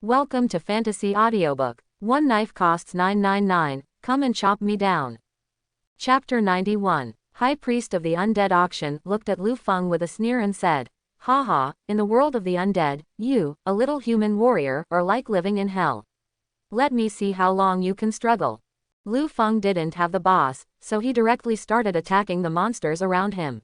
Welcome to Fantasy Audiobook. One knife costs $9.99, come and chop me down. Chapter 91. High Priest of the Undead Auction looked at Lu Feng with a sneer and said, "Haha, in the world of the undead, you, a little human warrior, are like living in hell. Let me see how long you can struggle." Lu Feng didn't have the boss, so he directly started attacking the monsters around him.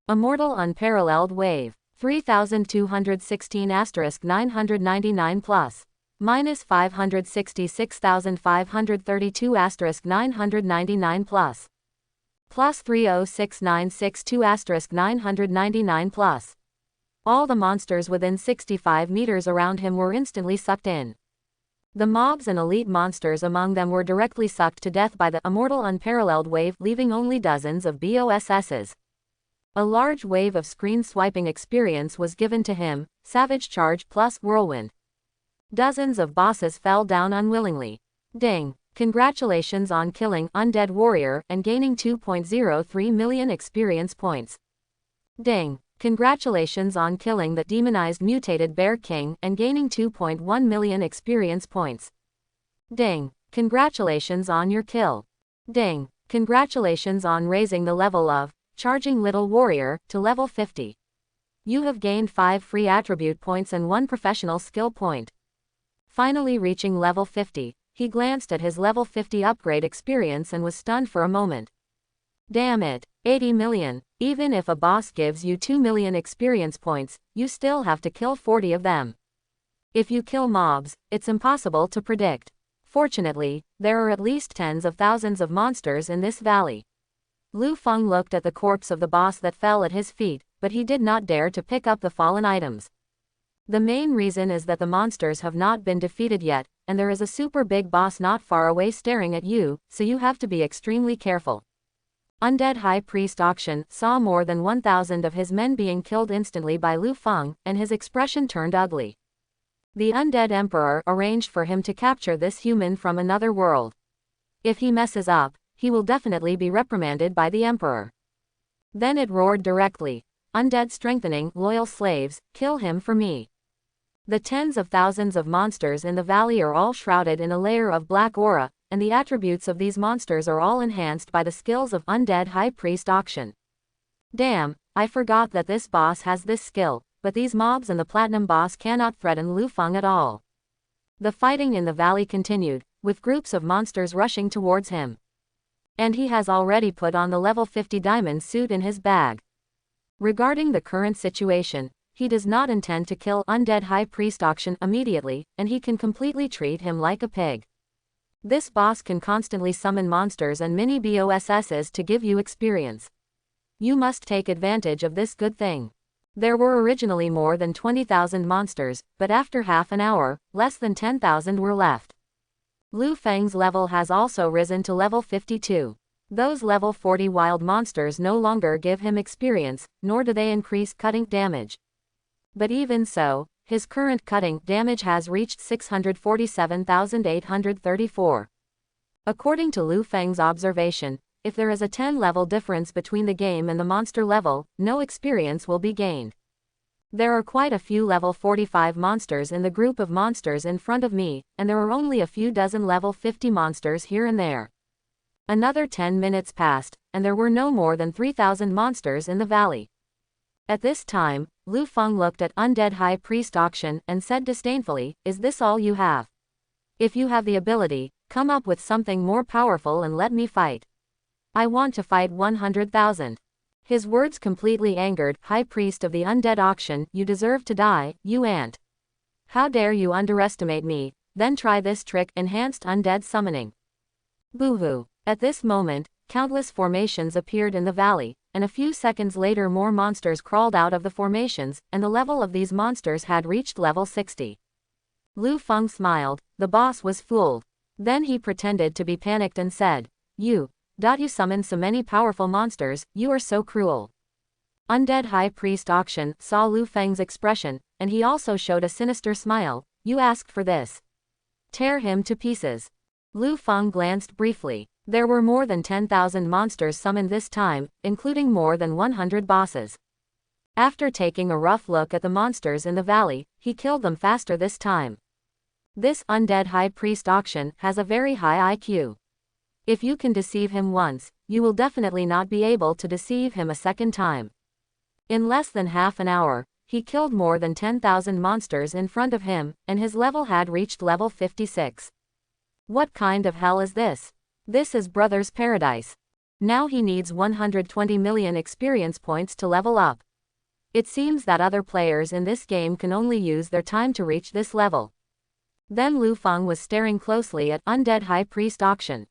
Immortal Unparalleled Wave. 3216*999 plus. Minus 566,532*999 plus. Plus 306962*999 plus. All the monsters within 65 meters around him were instantly sucked in. The mobs and elite monsters among them were directly sucked to death by the Immortal Unparalleled Wave, leaving only dozens of BOSSs. A large wave of screen swiping experience was given to him, Savage Charge plus Whirlwind. Dozens of bosses fell down unwillingly. Ding! Congratulations on killing Undead Warrior and gaining 2.03 million experience points. Ding! Congratulations on killing the demonized mutated Bear King and gaining 2.1 million experience points. Ding! Congratulations on your kill. Ding! Congratulations on raising the level of Charging Little Warrior to level 50. You have gained 5 free attribute points and 1 professional skill point. Finally reaching level 50, he glanced at his level 50 upgrade experience and was stunned for a moment. Damn it, 80 million. Even if a boss gives you 2 million experience points, you still have to kill 40 of them. If you kill mobs, it's impossible to predict. Fortunately, there are at least tens of thousands of monsters in this valley. Lu Feng looked at the corpse of the boss that fell at his feet, but he did not dare to pick up the fallen items. The main reason is that the monsters have not been defeated yet, and there is a super big boss not far away staring at you, so you have to be extremely careful. Undead High Priest Auction saw more than 1,000 of his men being killed instantly by Lu Feng, and his expression turned ugly. The Undead Emperor arranged for him to capture this human from another world. If he messes up, he will definitely be reprimanded by the Emperor. Then it roared directly, "Undead strengthening, loyal slaves, kill him for me." The tens of thousands of monsters in the valley are all shrouded in a layer of black aura, and the attributes of these monsters are all enhanced by the skills of Undead High Priest Auction. Damn, I forgot that this boss has this skill, but these mobs and the Platinum boss cannot threaten Lu Feng at all. The fighting in the valley continued, with groups of monsters rushing towards him. And he has already put on the level 50 diamond suit in his bag. Regarding the current situation, he does not intend to kill Undead High Priest Auction immediately, and he can completely treat him like a pig. This boss can constantly summon monsters and mini BOSSs to give you experience. You must take advantage of this good thing. There were originally more than 20,000 monsters, but after half an hour, less than 10,000 were left. Lu Feng's level has also risen to level 52. Those level 40 wild monsters no longer give him experience, nor do they increase cutting damage. But even so, his current cutting damage has reached 647,834. According to Lu Feng's observation, if there is a 10-level difference between the game and the monster level, no experience will be gained. There are quite a few level 45 monsters in the group of monsters in front of me, and there are only a few dozen level 50 monsters here and there. Another 10 minutes passed, and there were no more than 3,000 monsters in the valley. At this time, Lu Feng looked at Undead High Priest Auction and said disdainfully, "Is this all you have? If you have the ability, come up with something more powerful and let me fight. I want to fight 100,000. His words completely angered High Priest of the Undead Auction. "You deserve to die, you ant. How dare you underestimate me, then try this trick, enhanced undead summoning." Boo-hoo. At this moment, countless formations appeared in the valley, and a few seconds later more monsters crawled out of the formations, and the level of these monsters had reached level 60. Lu Feng smiled, the boss was fooled. Then he pretended to be panicked and said, You summoned so many powerful monsters, you are so cruel." Undead High Priest Auction saw Lu Feng's expression, and he also showed a sinister smile. "You asked for this. Tear him to pieces." Lu Feng glanced briefly. There were more than 10,000 monsters summoned this time, including more than 100 bosses. After taking a rough look at the monsters in the valley, he killed them faster this time. This undead high priest auction has a very high IQ. If you can deceive him once, you will definitely not be able to deceive him a second time. In less than half an hour, he killed more than 10,000 monsters in front of him, and his level had reached level 56. What kind of hell is this? This is Brother's paradise. Now he needs 120 million experience points to level up. It seems that other players in this game can only use their time to reach this level. Then Lu Feng was staring closely at Undead High Priest auction.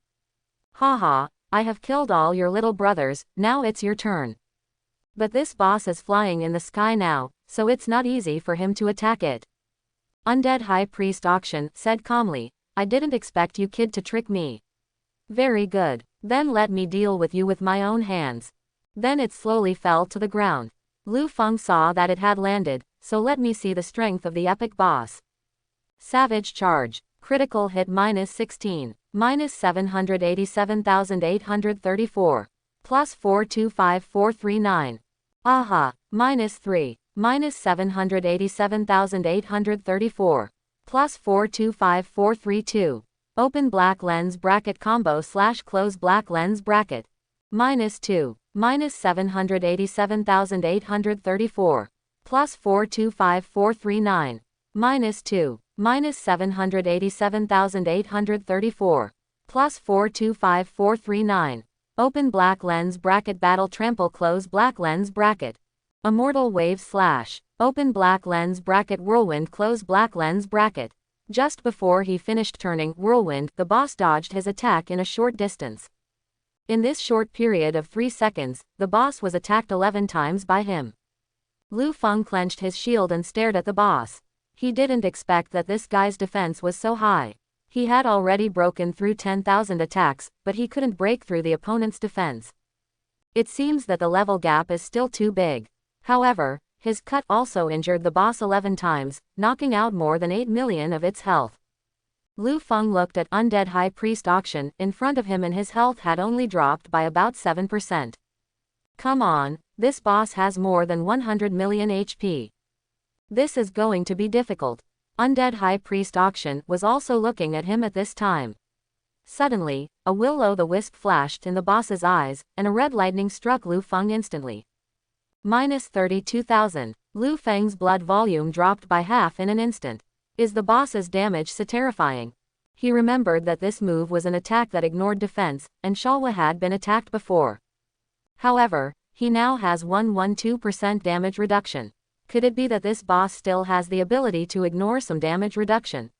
Haha, I have killed all your little brothers, now it's your turn. But this boss is flying in the sky now, so it's not easy for him to attack it. Undead High Priest auction said calmly, I didn't expect you kid to trick me. Very good, then let me deal with you with my own hands. Then it slowly fell to the ground. Lu Feng saw that it had landed, so let me see the strength of the epic boss. Savage charge, critical hit -16, -787,834, plus 425439. Aha, -3, -787,834, plus 425432. Open black lens bracket combo / close black lens bracket. -2, -787,834, plus 425439. -2, -787,834, plus 425439. Open black lens bracket battle trample close black lens bracket. Immortal wave / open black lens bracket whirlwind close black lens bracket. Just before he finished turning whirlwind, the boss dodged his attack in a short distance. In this short period of 3 seconds, the boss was attacked 11 times by him. Lu Feng clenched his shield and stared at the boss. He didn't expect that this guy's defense was so high. He had already broken through 10,000 attacks, but he couldn't break through the opponent's defense. It seems that the level gap is still too big. However, his cut also injured the boss 11 times, knocking out more than 8 million of its health. Lu Feng looked at Undead High Priest auction in front of him and his health had only dropped by about 7%. Come on, this boss has more than 100 million HP. This is going to be difficult. Undead High Priest auction was also looking at him at this time. Suddenly, a will-o'-the-wisp flashed in the boss's eyes, and a red lightning struck Lu Feng instantly. -32,000. Lu Feng's blood volume dropped by half in an instant. Is the boss's damage so terrifying? He remembered that this move was an attack that ignored defense, and Shalwa had been attacked before. However, he now has 112% damage reduction. Could it be that this boss still has the ability to ignore some damage reduction?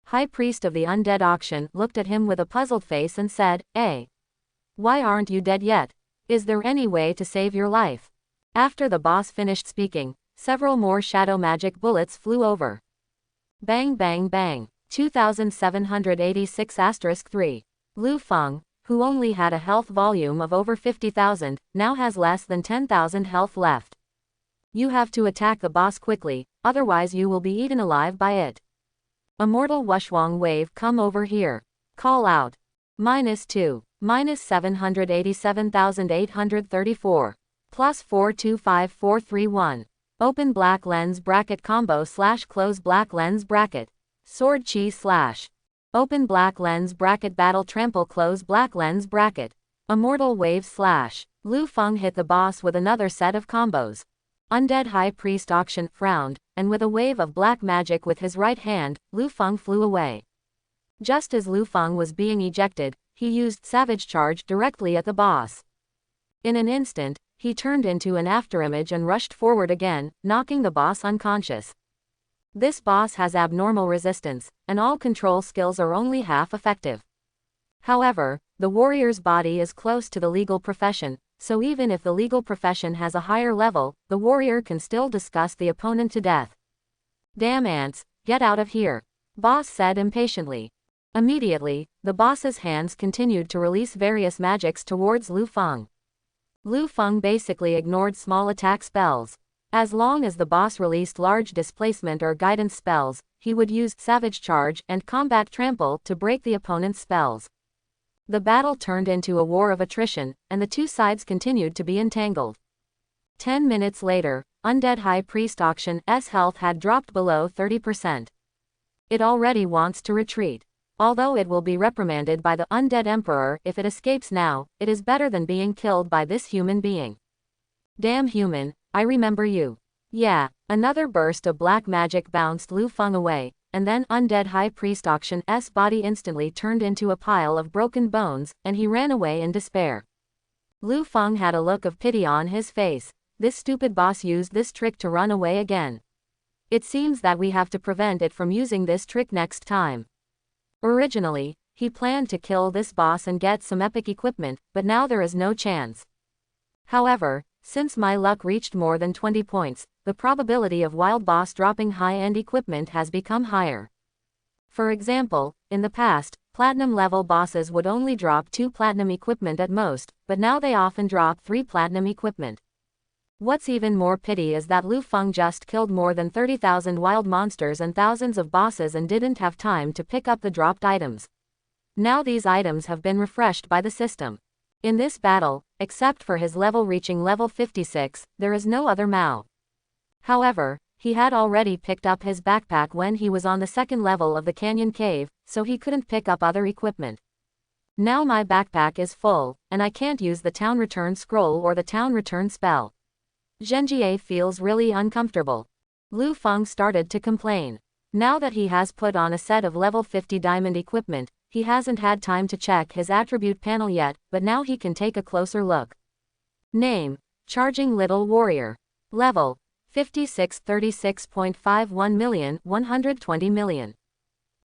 High Priest of the Undead auction looked at him with a puzzled face and said, "Eh? Why aren't you dead yet? Is there any way to save your life?" After the boss finished speaking, several more shadow magic bullets flew over. Bang bang bang. 2786*3. Lu Feng, who only had a health volume of over 50,000, now has less than 10,000 health left. You have to attack the boss quickly, otherwise you will be eaten alive by it. Immortal Wushwang wave come over here. Call out. -2, -787,834, plus 425431. Open black lens bracket combo / close black lens bracket. Sword chi / open black lens bracket battle trample close black lens bracket. Immortal wave / Lu Feng hit the boss with another set of combos. Undead High Priest auction frowned, and with a wave of black magic with his right hand, Lu Feng flew away. Just as Lu Feng was being ejected, he used Savage Charge directly at the boss. In an instant, he turned into an afterimage and rushed forward again, knocking the boss unconscious. This boss has abnormal resistance, and all control skills are only half effective. However, the warrior's body is close to the legal profession, so even if the legal profession has a higher level, the warrior can still discuss the opponent to death. Damn ants, get out of here, boss said impatiently. Immediately, the boss's hands continued to release various magics towards Lu Feng. Lu Feng basically ignored small attack spells. As long as the boss released large displacement or guidance spells, he would use Savage Charge and Combat Trample to break the opponent's spells. The battle turned into a war of attrition, and the two sides continued to be entangled. 10 minutes later, Undead High Priest auction's health had dropped below 30%. It already wants to retreat. Although it will be reprimanded by the undead emperor if it escapes now, it is better than being killed by this human being. Damn human, I remember you. Yeah, another burst of black magic bounced Lu Feng away, and then undead high priest Auction's body instantly turned into a pile of broken bones, and he ran away in despair. Lu Feng had a look of pity on his face. This stupid boss used this trick to run away again. It seems that we have to prevent it from using this trick next time. Originally, he planned to kill this boss and get some epic equipment, but now there is no chance. However, since my luck reached more than 20 points, the probability of wild boss dropping high-end equipment has become higher. For example, in the past, platinum level bosses would only drop 2 platinum equipment at most, but now they often drop 3 platinum equipment. What's even more pity is that Lu Feng just killed more than 30,000 wild monsters and thousands of bosses and didn't have time to pick up the dropped items. Now these items have been refreshed by the system. In this battle, except for his level reaching level 56, there is no other Mao. However, he had already picked up his backpack when he was on the 2nd level of the canyon cave, so he couldn't pick up other equipment. Now my backpack is full, and I can't use the town return scroll or the town return spell. Zhenjie feels really uncomfortable. Lu Feng started to complain. Now that he has put on a set of level 50 diamond equipment, he hasn't had time to check his attribute panel yet, but now he can take a closer look. Name: Charging Little Warrior. Level: 56 36.51 million 120 million.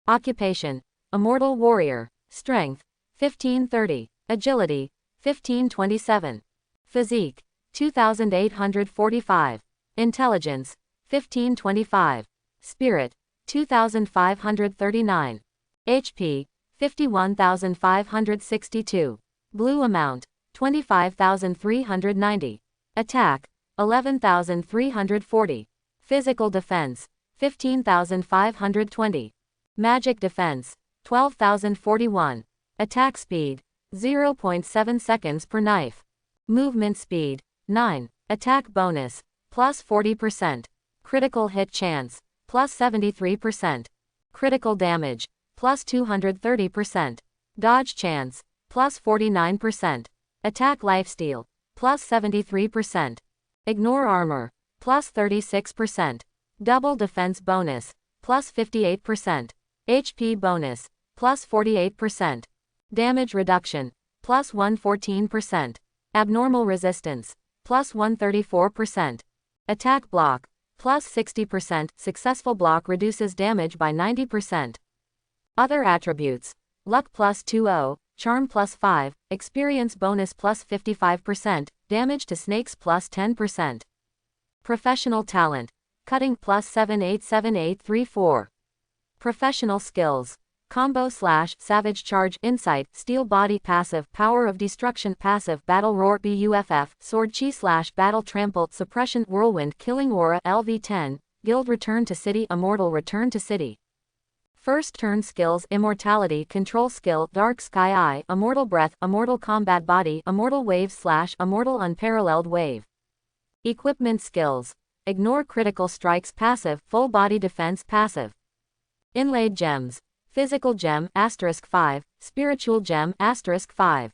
Occupation: Immortal Warrior. Strength: 1530. Agility: 1527. Physique: 2845. Intelligence: 1525. Spirit: 2539. HP: 51,562. Blue amount: 25,390. Attack: 11,340. Physical defense: 15,520. Magic defense: 12,041. Attack speed: 0.7 seconds per knife. Movement speed: 9. Attack bonus: plus 40%. Critical hit chance: plus 73%. Critical damage: plus 230%. Dodge chance: plus 49%. Attack lifesteal: plus 73%. Ignore armor: plus 36%. Double defense bonus: plus 58%. HP bonus: plus 48%. Damage reduction: plus 114%. Abnormal resistance: plus 134%. Attack block: plus 60%. Successful block reduces damage by 90%. Other attributes: Luck plus 20, Charm plus 5, Experience bonus plus 55%, Damage to snakes plus 10%. Professional talent: Cutting plus 787834. Professional skills: Combo slash Savage Charge Insight Steel Body Passive Power of Destruction Passive Battle Roar BUFF Sword Chi slash Battle Trample Suppression Whirlwind Killing Aura LV10 Guild Return to City Immortal Return to City. First turn skills: Immortality Control Skill Dark Sky Eye Immortal Breath Immortal Combat Body Immortal Wave slash Immortal Unparalleled Wave. Equipment skills: Ignore Critical Strikes Passive Full Body Defense Passive. Inlaid Gems: Physical Gem *5, Spiritual Gem *5.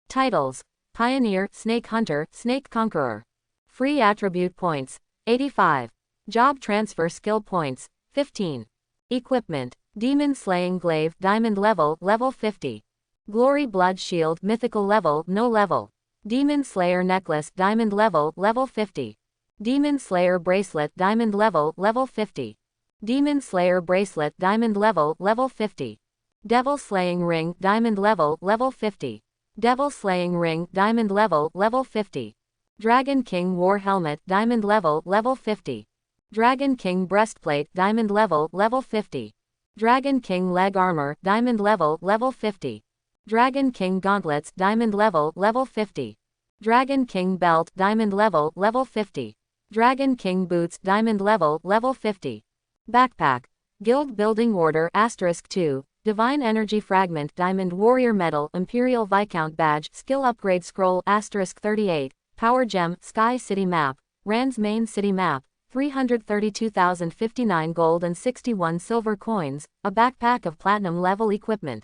Titles: Pioneer, Snake Hunter, Snake Conqueror. Free attribute points: 85. Job transfer skill points: 15. Equipment: Demon Slaying Glaive Diamond level 50. Glory Blood Shield Mythical level no level. Demon Slayer Necklace Diamond level 50. Demon Slayer Bracelet Diamond level 50. Demon Slayer Bracelet Diamond level 50. Devil Slaying Ring Diamond level 50. Devil Slaying Ring Diamond level 50. Dragon King War Helmet Diamond level 50. Dragon King Breastplate Diamond level 50. Dragon King Leg Armor Diamond level 50. Dragon King Gauntlets Diamond level 50. Dragon King Belt Diamond level 50. Dragon King Boots Diamond level 50. Backpack: Guild Building Order *2, Divine Energy Fragment Diamond Warrior Medal Imperial Viscount Badge Skill Upgrade Scroll *38, Power Gem Sky City Map, Rand's Main City Map, 332,059 gold and 61 silver coins, a backpack of platinum level equipment.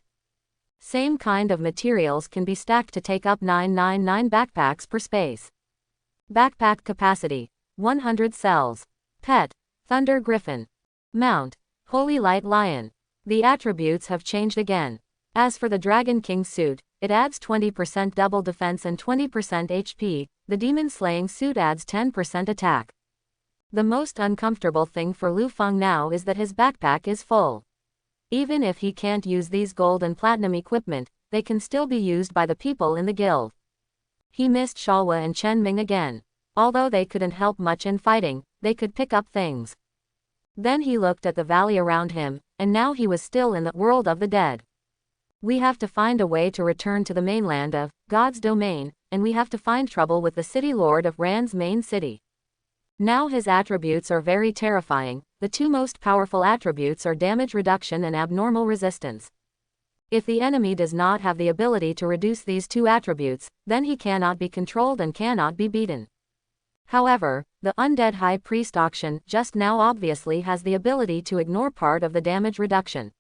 Same kind of materials can be stacked to take up 999 backpacks per space. Backpack capacity, 100 cells. Pet, Thunder Griffin. Mount, Holy Light Lion. The attributes have changed again. As for the Dragon King suit, it adds 20% double defense and 20% HP, the Demon Slaying suit adds 10% attack. The most uncomfortable thing for Lu Feng now is that his backpack is full. Even if he can't use these gold and platinum equipment, they can still be used by the people in the guild. He missed Shalwa and Chen Ming again. Although they couldn't help much in fighting, they could pick up things. Then he looked at the valley around him, and now he was still in the world of the dead. We have to find a way to return to the mainland of God's domain, and we have to find trouble with the city lord of Ran's main city. Now his attributes are very terrifying. The two most powerful attributes are damage reduction and abnormal resistance. If the enemy does not have the ability to reduce these two attributes, then he cannot be controlled and cannot be beaten. However, the undead high priest auction just now obviously has the ability to ignore part of the damage reduction.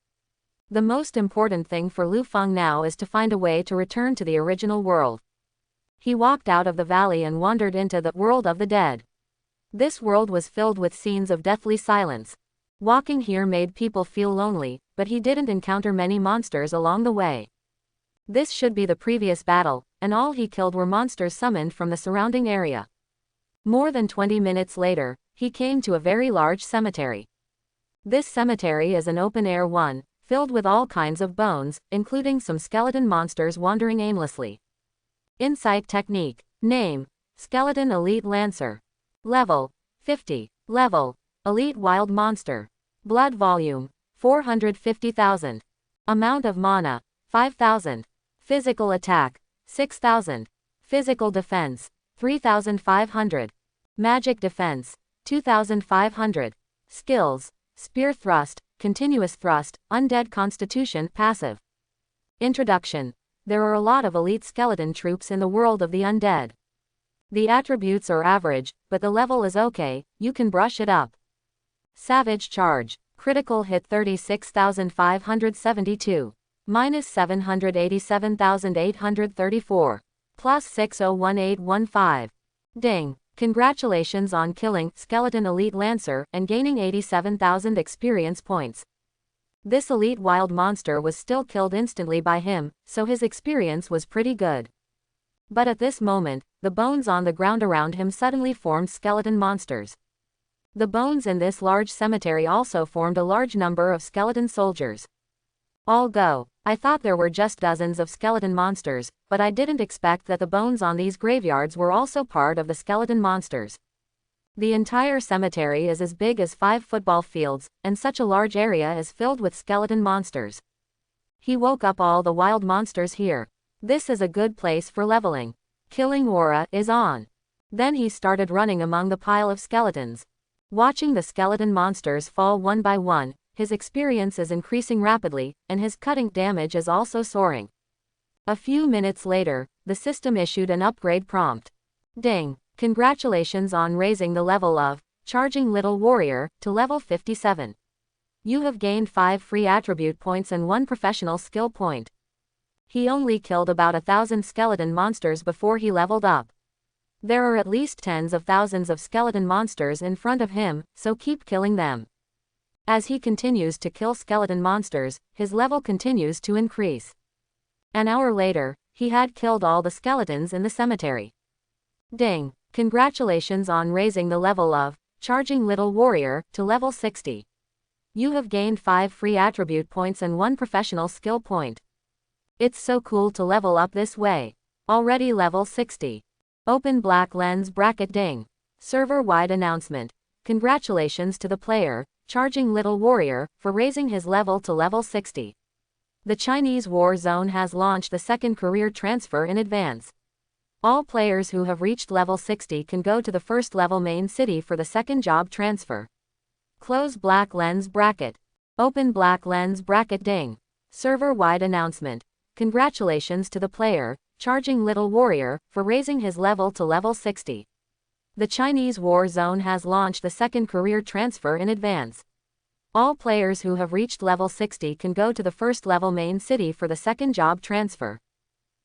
The most important thing for Lu Feng now is to find a way to return to the original world. He walked out of the valley and wandered into the world of the dead. This world was filled with scenes of deathly silence. Walking here made people feel lonely, but he didn't encounter many monsters along the way. This should be the previous battle, and all he killed were monsters summoned from the surrounding area. More than 20 minutes later, he came to a very large cemetery. This cemetery is an open-air one, filled with all kinds of bones, including some skeleton monsters wandering aimlessly. Insight technique. Name: Skeleton Elite Lancer. Level: 50. Level: Elite Wild Monster. Blood volume: 450,000. Amount of mana: 5,000. Physical attack: 6,000. Physical defense: 3,500. Magic defense: 2,500. Skills: Spear Thrust, Continuous Thrust, Undead Constitution, Passive. Introduction. There are a lot of elite skeleton troops in the world of the undead. The attributes are average, but the level is okay, you can brush it up. Savage Charge. Critical hit 36,572. Minus 787,834. Plus 601815. Ding. Congratulations on killing Skeleton Elite Lancer and gaining 87,000 experience points. This elite wild monster was still killed instantly by him, so his experience was pretty good. But at this moment, the bones on the ground around him suddenly formed skeleton monsters. The bones in this large cemetery also formed a large number of skeleton soldiers. All go. I thought there were just dozens of skeleton monsters, but I didn't expect that the bones on these graveyards were also part of the skeleton monsters. The entire cemetery is as big as 5 football fields, and such a large area is filled with skeleton monsters. He woke up all the wild monsters here. This is a good place for leveling. Killing aura is on. Then he started running among the pile of skeletons. Watching the skeleton monsters fall one by one, his experience is increasing rapidly, and his cutting damage is also soaring. A few minutes later, the system issued an upgrade prompt. Ding! Congratulations on raising the level of Charging Little Warrior to level 57. You have gained 5 free attribute points and 1 professional skill point. He only killed about 1,000 skeleton monsters before he leveled up. There are at least tens of thousands of skeleton monsters in front of him, so keep killing them. As he continues to kill skeleton monsters, his level continues to increase. An hour later, he had killed all the skeletons in the cemetery. Ding! Congratulations on raising the level of Charging Little Warrior to level 60. You have gained 5 free attribute points and 1 professional skill point. It's so cool to level up this way. Already level 60. Open black lens bracket. Ding. Server-wide announcement. Congratulations to the player, Charging Little Warrior, for raising his level to level 60. The Chinese War Zone has launched the second career transfer in advance. All players who have reached level 60 can go to the first level main city for the second job transfer. Close black lens bracket. Open black lens bracket. Ding. Server-wide announcement. Congratulations to the player, Charging Little Warrior, for raising his level to level 60. The Chinese war zone has launched the second career transfer in advance. All players who have reached level 60 can go to the first level main city for the second job transfer.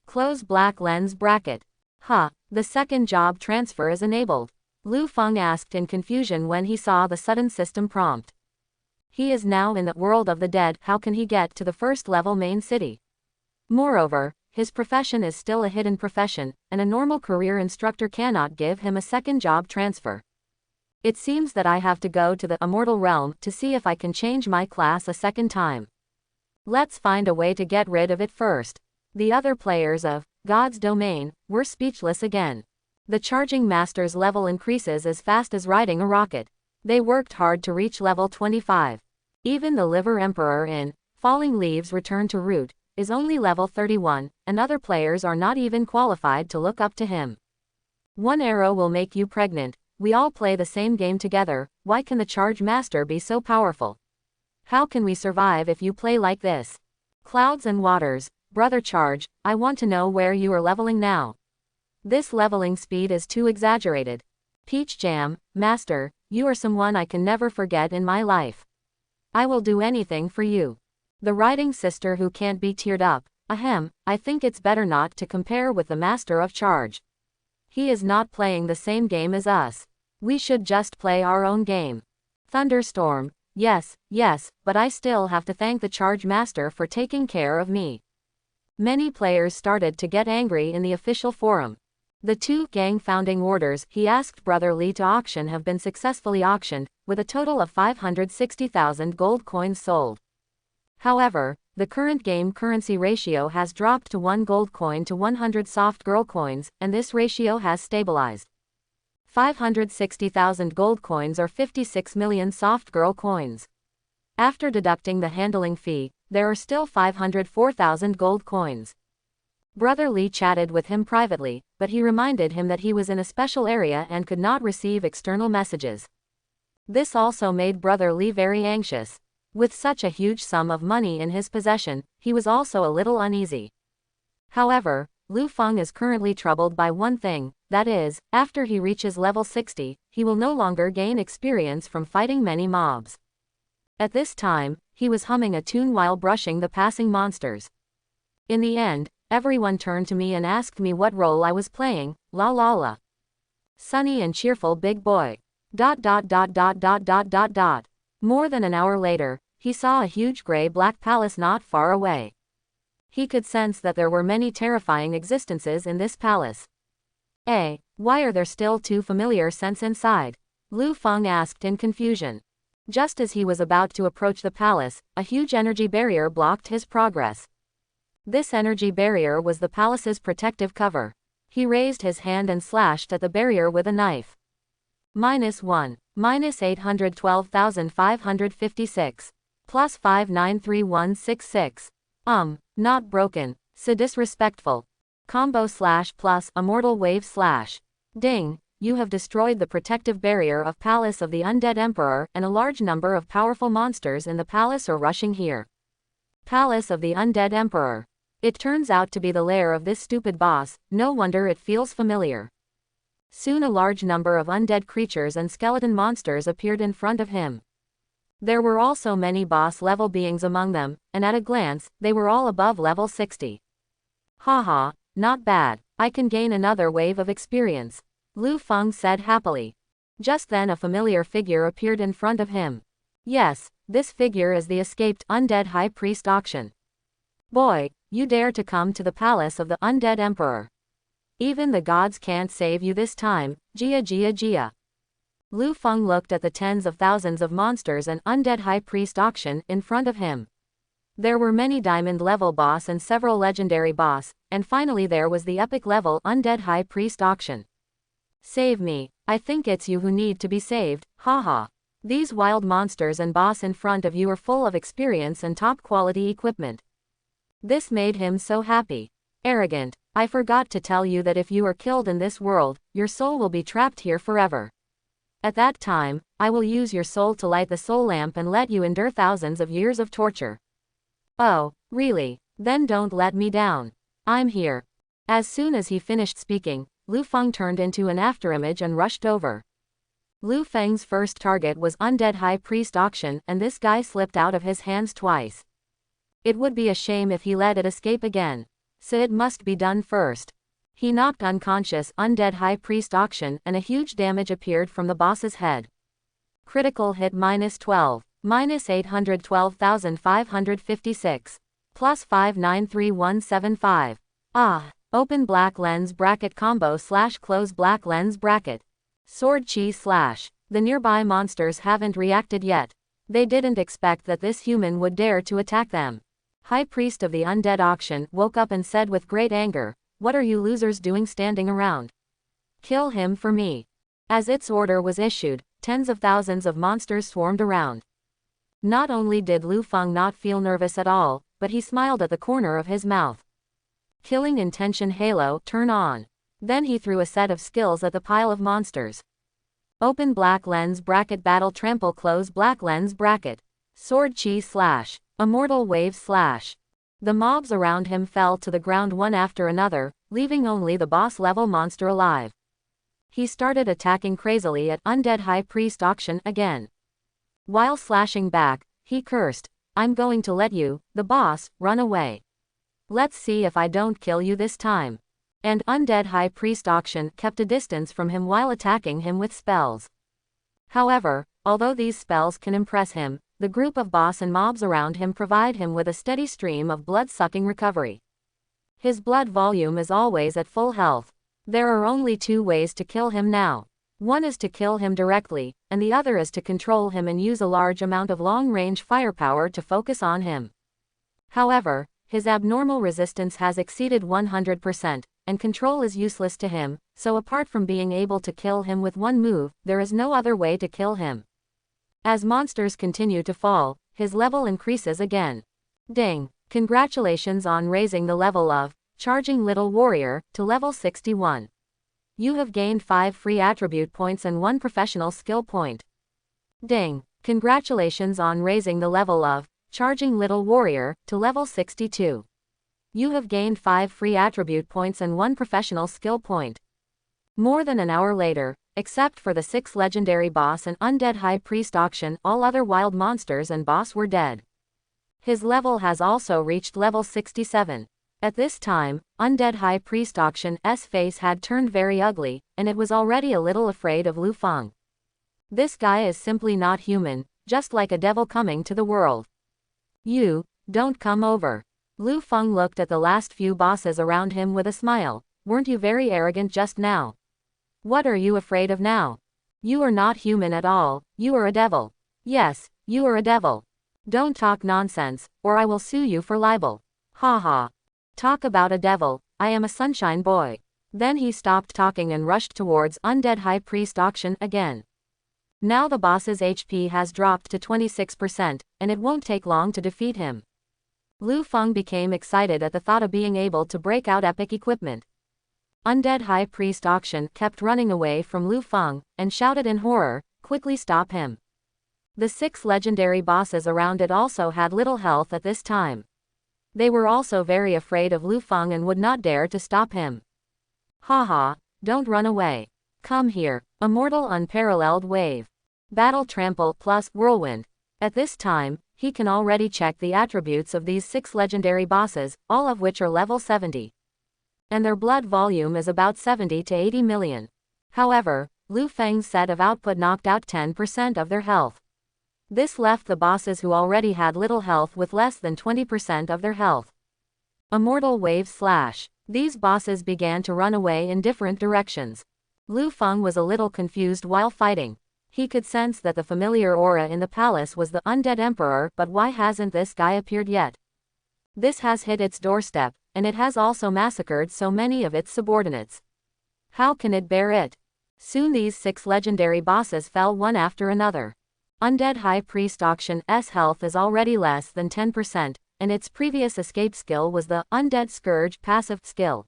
Close black lens bracket. The second job transfer is enabled. Lu Feng asked in confusion when he saw the sudden system prompt. He is now in the world of the dead, how can he get to the first level main city? Moreover, his profession is still a hidden profession, and a normal career instructor cannot give him a second job transfer. It seems that I have to go to the immortal realm to see if I can change my class a second time. Let's find a way to get rid of it first. The other players of God's Domain were speechless again. The charging master's level increases as fast as riding a rocket. They worked hard to reach level 25. Even the Liver Emperor in Falling Leaves Return to Root is only level 31, and other players are not even qualified to look up to him. One arrow will make you pregnant. We all play the same game together, why can the Charge Master be so powerful? How can we survive if you play like this? Clouds and Waters, Brother Charge, I want to know where you are leveling now. This leveling speed is too exaggerated. Peach Jam, Master, you are someone I can never forget in my life. I will do anything for you. The Riding Sister who can't be teared up, I think it's better not to compare with the Master of Charge. He is not playing the same game as us. We should just play our own game. Thunderstorm, yes, but I still have to thank the Charge Master for taking care of me. Many players started to get angry in the official forum. The two gang founding orders he asked Brother Li to auction have been successfully auctioned, with a total of 560,000 gold coins sold. However, the current game currency ratio has dropped to 1 gold coin to 100 soft girl coins, and this ratio has stabilized. 560,000 gold coins are 56 million soft girl coins. After deducting the handling fee, there are still 504,000 gold coins. Brother Li chatted with him privately, but he reminded him that he was in a special area and could not receive external messages. This also made Brother Li very anxious. With such a huge sum of money in his possession, he was also a little uneasy. However, Lu Feng is currently troubled by one thing, that is, after he reaches level 60, he will no longer gain experience from fighting many mobs. At this time, he was humming a tune while brushing the passing monsters. In the end, everyone turned to me and asked me what role I was playing, la la la. Sunny and cheerful big boy. ... More than an hour later, he saw a huge gray-black palace not far away. He could sense that there were many terrifying existences in this palace. Why are there still two familiar scents inside? Lu Feng asked in confusion. Just as he was about to approach the palace, a huge energy barrier blocked his progress. This energy barrier was the palace's protective cover. He raised his hand and slashed at the barrier with a knife. -1, -812,556. Plus 593166. Not broken. So disrespectful. Combo / plus immortal wave / Ding, you have destroyed the protective barrier of Palace of the Undead Emperor, and a large number of powerful monsters in the palace are rushing here. Palace of the Undead Emperor. It turns out to be the lair of this stupid boss, no wonder it feels familiar. Soon a large number of undead creatures and skeleton monsters appeared in front of him. There were also many boss-level beings among them, and at a glance, they were all above level 60. Haha, not bad, I can gain another wave of experience, Lu Feng said happily. Just then a familiar figure appeared in front of him. Yes, this figure is the escaped Undead High Priest auction. Boy, you dare to come to the palace of the Undead Emperor. Even the gods can't save you this time, Jia. Lu Feng looked at the tens of thousands of monsters and Undead High Priest auction in front of him. There were many diamond level boss and several legendary boss, and finally there was the epic level Undead High Priest auction. Save me, I think it's you who need to be saved, haha. These wild monsters and boss in front of you are full of experience and top quality equipment. This made him so happy. Arrogant, I forgot to tell you that if you are killed in this world, your soul will be trapped here forever. At that time, I will use your soul to light the soul lamp and let you endure thousands of years of torture. Oh, really? Then don't let me down. I'm here. As soon as he finished speaking, Lu Feng turned into an afterimage and rushed over. Lu Feng's first target was Undead High Priest Auction, and this guy slipped out of his hands twice. It would be a shame if he let it escape again. So it must be done first. He knocked unconscious Undead High Priest Auction, and a huge damage appeared from the boss's head. Critical hit -12, -812,556, +593175. Open black lens bracket combo / close black lens bracket. Sword chi /. The nearby monsters haven't reacted yet. They didn't expect that this human would dare to attack them. High Priest of the Undead Auction woke up and said with great anger, "What are you losers doing standing around? Kill him for me." As its order was issued, tens of thousands of monsters swarmed around. Not only did Lu Feng not feel nervous at all, but he smiled at the corner of his mouth. Killing intention halo, turn on. Then he threw a set of skills at the pile of monsters. Open black lens bracket battle trample close black lens bracket. Sword chi / immortal wave /. The mobs around him fell to the ground one after another, leaving only the boss level monster alive. He started attacking crazily at Undead High Priest Auction again. While slashing back, he cursed, "I'm going to let you, the boss, run away. Let's see if I don't kill you this time." And Undead High Priest Auction kept a distance from him while attacking him with spells. However, although these spells can impress him, the group of boss and mobs around him provide him with a steady stream of blood-sucking recovery. His blood volume is always at full health. There are only two ways to kill him now. One is to kill him directly, and the other is to control him and use a large amount of long-range firepower to focus on him. However, his abnormal resistance has exceeded 100%, and control is useless to him, so apart from being able to kill him with one move, there is no other way to kill him. As monsters continue to fall, his level increases again. Ding! Congratulations on raising the level of Charging Little Warrior to level 61. You have gained 5 free attribute points and 1 professional skill point. Ding! Congratulations on raising the level of Charging Little Warrior to level 62. You have gained 5 free attribute points and 1 professional skill point. More than an hour later, except for the 6 legendary boss and Undead High Priest Auction, all other wild monsters and boss were dead. His level has also reached level 67. At this time, Undead High Priest Auction's face had turned very ugly, and it was already a little afraid of Lu Feng. This guy is simply not human, just like a devil coming to the world. You, don't come over. Lu Feng looked at the last few bosses around him with a smile. Weren't you very arrogant just now? What are you afraid of now? You are not human at all, you are a devil. Yes, you are a devil. Don't talk nonsense, or I will sue you for libel. Ha ha. Talk about a devil, I am a sunshine boy. Then he stopped talking and rushed towards Undead High Priest Auction again. Now the boss's HP has dropped to 26%, and it won't take long to defeat him. Lu Feng became excited at the thought of being able to break out epic equipment. Undead High Priest Auction kept running away from Lu Feng, and shouted in horror, "Quickly stop him." The 6 legendary bosses around it also had little health at this time. They were also very afraid of Lu Feng and would not dare to stop him. Haha, don't run away. Come here, Immortal Unparalleled Wave. Battle Trample plus Whirlwind. At this time, he can already check the attributes of these 6 legendary bosses, all of which are level 70. And their blood volume is about 70 to 80 million. However, Lu Feng's set of output knocked out 10% of their health. This left the bosses who already had little health with less than 20% of their health. Immortal Wave / These bosses began to run away in different directions. Lu Feng was a little confused while fighting. He could sense that the familiar aura in the palace was the Undead Emperor, but why hasn't this guy appeared yet? This has hit its doorstep, and it has also massacred so many of its subordinates. How can it bear it? Soon these 6 legendary bosses fell one after another. Undead High Priest Auction's health is already less than 10%, and its previous escape skill was the Undead Scourge passive skill.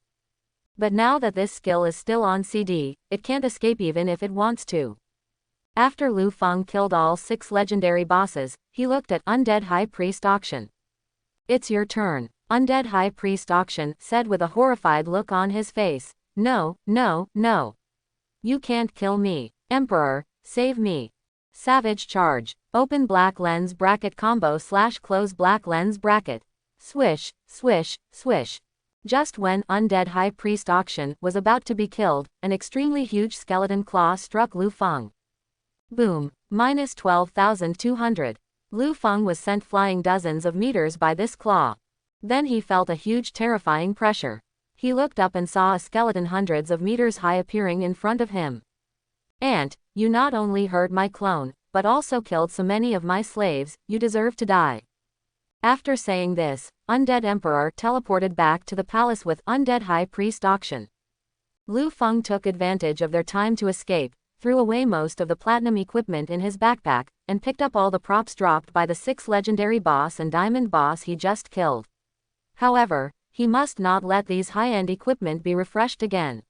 But now that this skill is still on CD, it can't escape even if it wants to. After Lu Feng killed all 6 legendary bosses, he looked at Undead High Priest Auction. "It's your turn," Undead High Priest Auction said with a horrified look on his face. No, no, no. You can't kill me. Emperor, save me. Savage charge. Open black lens bracket combo / close black lens bracket. Swish, swish, swish. Just when Undead High Priest Auction was about to be killed, an extremely huge skeleton claw struck Lu Feng. Boom. Minus 12,200. Lu Feng was sent flying dozens of meters by this claw. Then he felt a huge terrifying pressure. He looked up and saw a skeleton hundreds of meters high appearing in front of him. Ant, you not only hurt my clone, but also killed so many of my slaves, you deserve to die. After saying this, Undead Emperor teleported back to the palace with Undead High Priest Auction. Lu Feng took advantage of their time to escape, threw away most of the platinum equipment in his backpack, and picked up all the props dropped by the 6 legendary boss and diamond boss he just killed. However, he must not let these high-end equipment be refreshed again.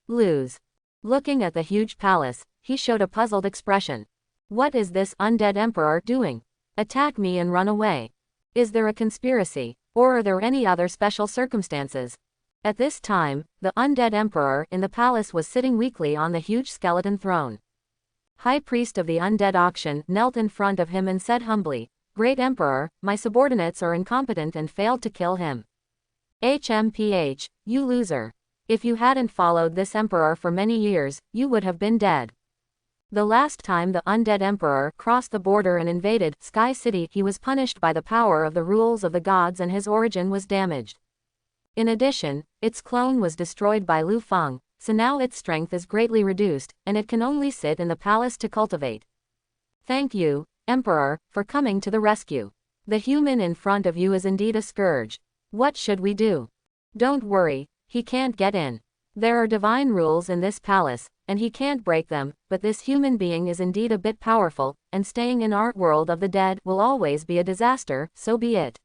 Lose. Looking at the huge palace, he showed a puzzled expression. What is this Undead Emperor doing? Attack me and run away. Is there a conspiracy, or are there any other special circumstances? At this time, the Undead Emperor in the palace was sitting weakly on the huge skeleton throne. High Priest of the Undead Auction knelt in front of him and said humbly, Great Emperor, my subordinates are incompetent and failed to kill him. HMPH, you loser. If you hadn't followed this emperor for many years, you would have been dead. The last time the Undead Emperor crossed the border and invaded Sky City, he was punished by the power of the rules of the gods and his origin was damaged. In addition, its clone was destroyed by Lu Feng, so now its strength is greatly reduced, and it can only sit in the palace to cultivate. Thank you, Emperor, for coming to the rescue. The human in front of you is indeed a scourge. What should we do? Don't worry, he can't get in. There are divine rules in this palace, and he can't break them, but this human being is indeed a bit powerful, and staying in our world of the dead will always be a disaster, so be it.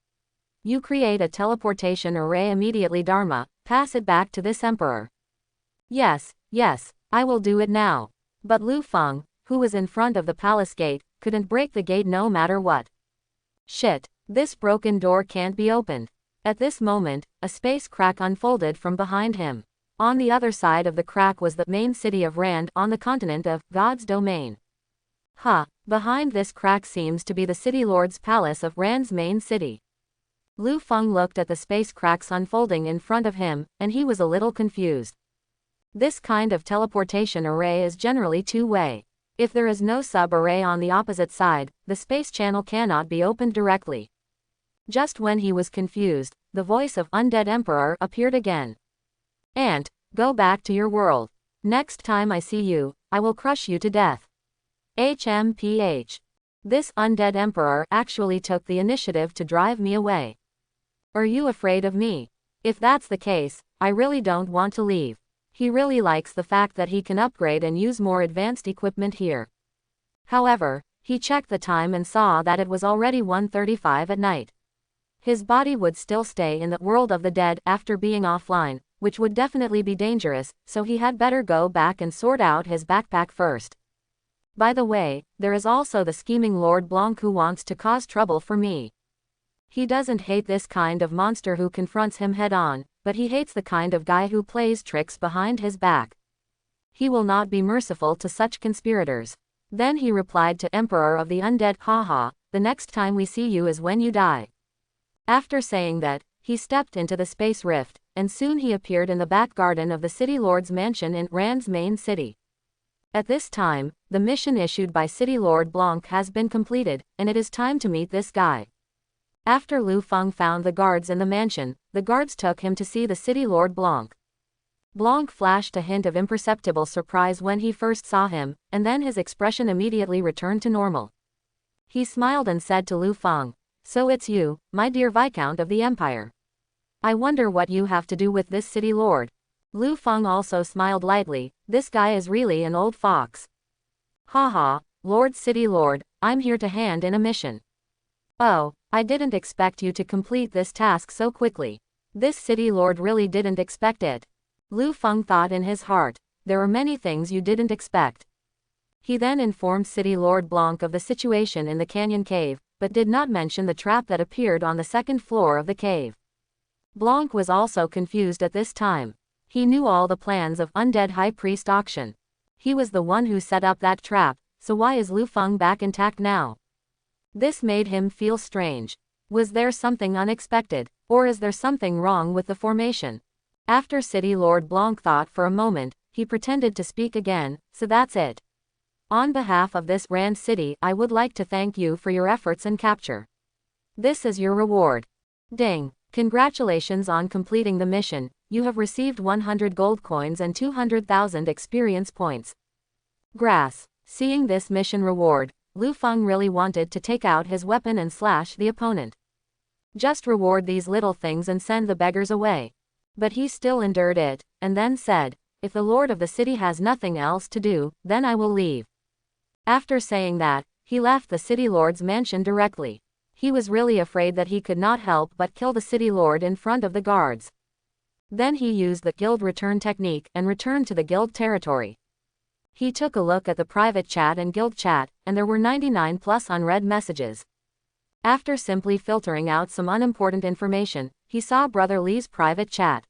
You create a teleportation array immediately, Dharma, pass it back to this emperor. Yes, yes, I will do it now. But Lu Feng, who was in front of the palace gate, couldn't break the gate no matter what. Shit, this broken door can't be opened. At this moment, a space crack unfolded from behind him. On the other side of the crack was the main city of Rand on the continent of God's domain. Behind this crack seems to be the City Lord's palace of Rand's main city. Lu Feng looked at the space cracks unfolding in front of him, and he was a little confused. This kind of teleportation array is generally two-way. If there is no sub-array on the opposite side, the space channel cannot be opened directly. Just when he was confused, the voice of Undead Emperor appeared again. Ant, go back to your world. Next time I see you, I will crush you to death. HMPH. This Undead Emperor actually took the initiative to drive me away. Are you afraid of me? If that's the case, I really don't want to leave. He really likes the fact that he can upgrade and use more advanced equipment here. However, he checked the time and saw that it was already 1:35 at night. His body would still stay in the world of the dead after being offline, which would definitely be dangerous, so he had better go back and sort out his backpack first. By the way, there is also the scheming Lord Blanc who wants to cause trouble for me. He doesn't hate this kind of monster who confronts him head-on, but he hates the kind of guy who plays tricks behind his back. He will not be merciful to such conspirators. Then he replied to Emperor of the Undead, haha, the next time we see you is when you die. After saying that, he stepped into the space rift, and soon he appeared in the back garden of the City Lord's mansion in Rand's main city. At this time, the mission issued by City Lord Blanc has been completed, and it is time to meet this guy. After Lu Feng found the guards in the mansion, the guards took him to see the City Lord Blanc. Blanc flashed a hint of imperceptible surprise when he first saw him, and then his expression immediately returned to normal. He smiled and said to Lu Feng, "So it's you, my dear Viscount of the Empire. I wonder what you have to do with this City Lord." Lu Feng also smiled lightly, this guy is really an old fox. Haha, Lord City Lord, I'm here to hand in a mission. Oh, I didn't expect you to complete this task so quickly. This City Lord really didn't expect it. Lu Feng thought in his heart, there are many things you didn't expect. He then informed City Lord Blanc of the situation in the canyon cave, but did not mention the trap that appeared on the second floor of the cave. Blanc was also confused at this time. He knew all the plans of Undead High Priest auction. He was the one who set up that trap, so why is Lu Feng back intact now? This made him feel strange. Was there something unexpected, or is there something wrong with the formation? After City Lord Blanc thought for a moment, he pretended to speak again, so that's it. On behalf of this Rand City, I would like to thank you for your efforts and capture. This is your reward. Ding. Congratulations on completing the mission. You have received 100 gold coins and 200,000 experience points. Grass. Seeing this mission reward, Lu Feng really wanted to take out his weapon and slash the opponent. Just reward these little things and send the beggars away. But he still endured it, and then said, if the lord of the city has nothing else to do, then I will leave. After saying that, he left the city lord's mansion directly. He was really afraid that he could not help but kill the city lord in front of the guards. Then he used the guild return technique and returned to the guild territory. He took a look at the private chat and guild chat, and there were 99 plus unread messages. After simply filtering out some unimportant information, he saw Brother Li's private chat.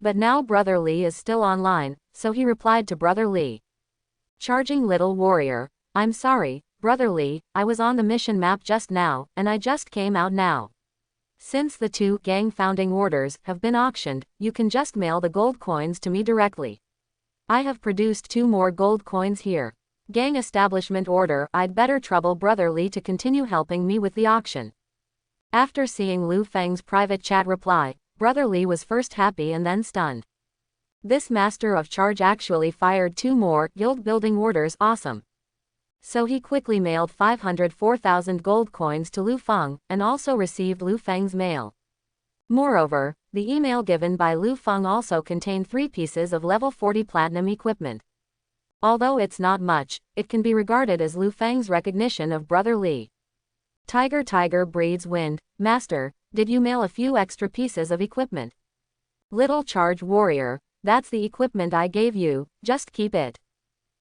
But now Brother Li is still online, so he replied to Brother Li. Charging Little Warrior, I'm sorry, Brother Li, I was on the mission map just now, and I just came out now. Since the 2 gang founding orders have been auctioned, you can just mail the gold coins to me directly. I have produced 2 more gold coins here. Gang establishment order, I'd better trouble Brother Li to continue helping me with the auction. After seeing Lu Feng's private chat reply, Brother Li was first happy and then stunned. This master of charge actually fired 2 more guild building orders, awesome. So he quickly mailed 504,000 gold coins to Lu Feng, and also received Lu Feng's mail. Moreover, the email given by Lu Feng also contained 3 pieces of level 40 platinum equipment. Although it's not much, it can be regarded as Lu Feng's recognition of Brother Li. Tiger breeds wind, Master, did you mail a few extra pieces of equipment? Little Charge Warrior, that's the equipment I gave you, just keep it.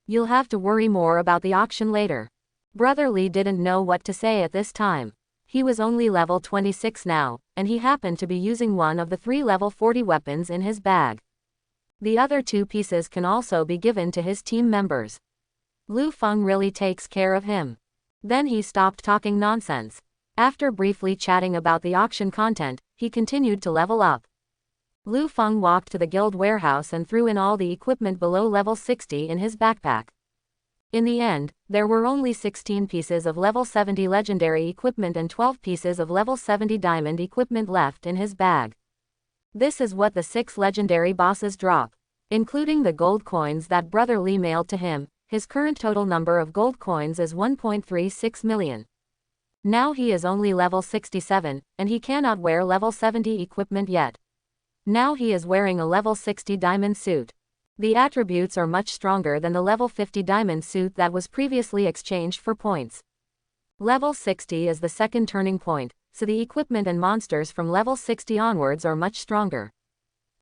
You'll have to worry more about the auction later. Brother Li didn't know what to say at this time. He was only level 26 now, and he happened to be using one of the 3 level 40 weapons in his bag. The other 2 pieces can also be given to his team members. Lu Feng really takes care of him. Then he stopped talking nonsense. After briefly chatting about the auction content, he continued to level up. Lu Feng walked to the guild warehouse and threw in all the equipment below level 60 in his backpack. In the end, there were only 16 pieces of level 70 legendary equipment and 12 pieces of level 70 diamond equipment left in his bag. This is what the 6 legendary bosses drop. Including the gold coins that Brother Li mailed to him, his current total number of gold coins is 1.36 million. Now he is only level 67, and he cannot wear level 70 equipment yet. Now he is wearing a level 60 diamond suit. The attributes are much stronger than the level 50 diamond suit that was previously exchanged for points. Level 60 is the second turning point, so the equipment and monsters from level 60 onwards are much stronger.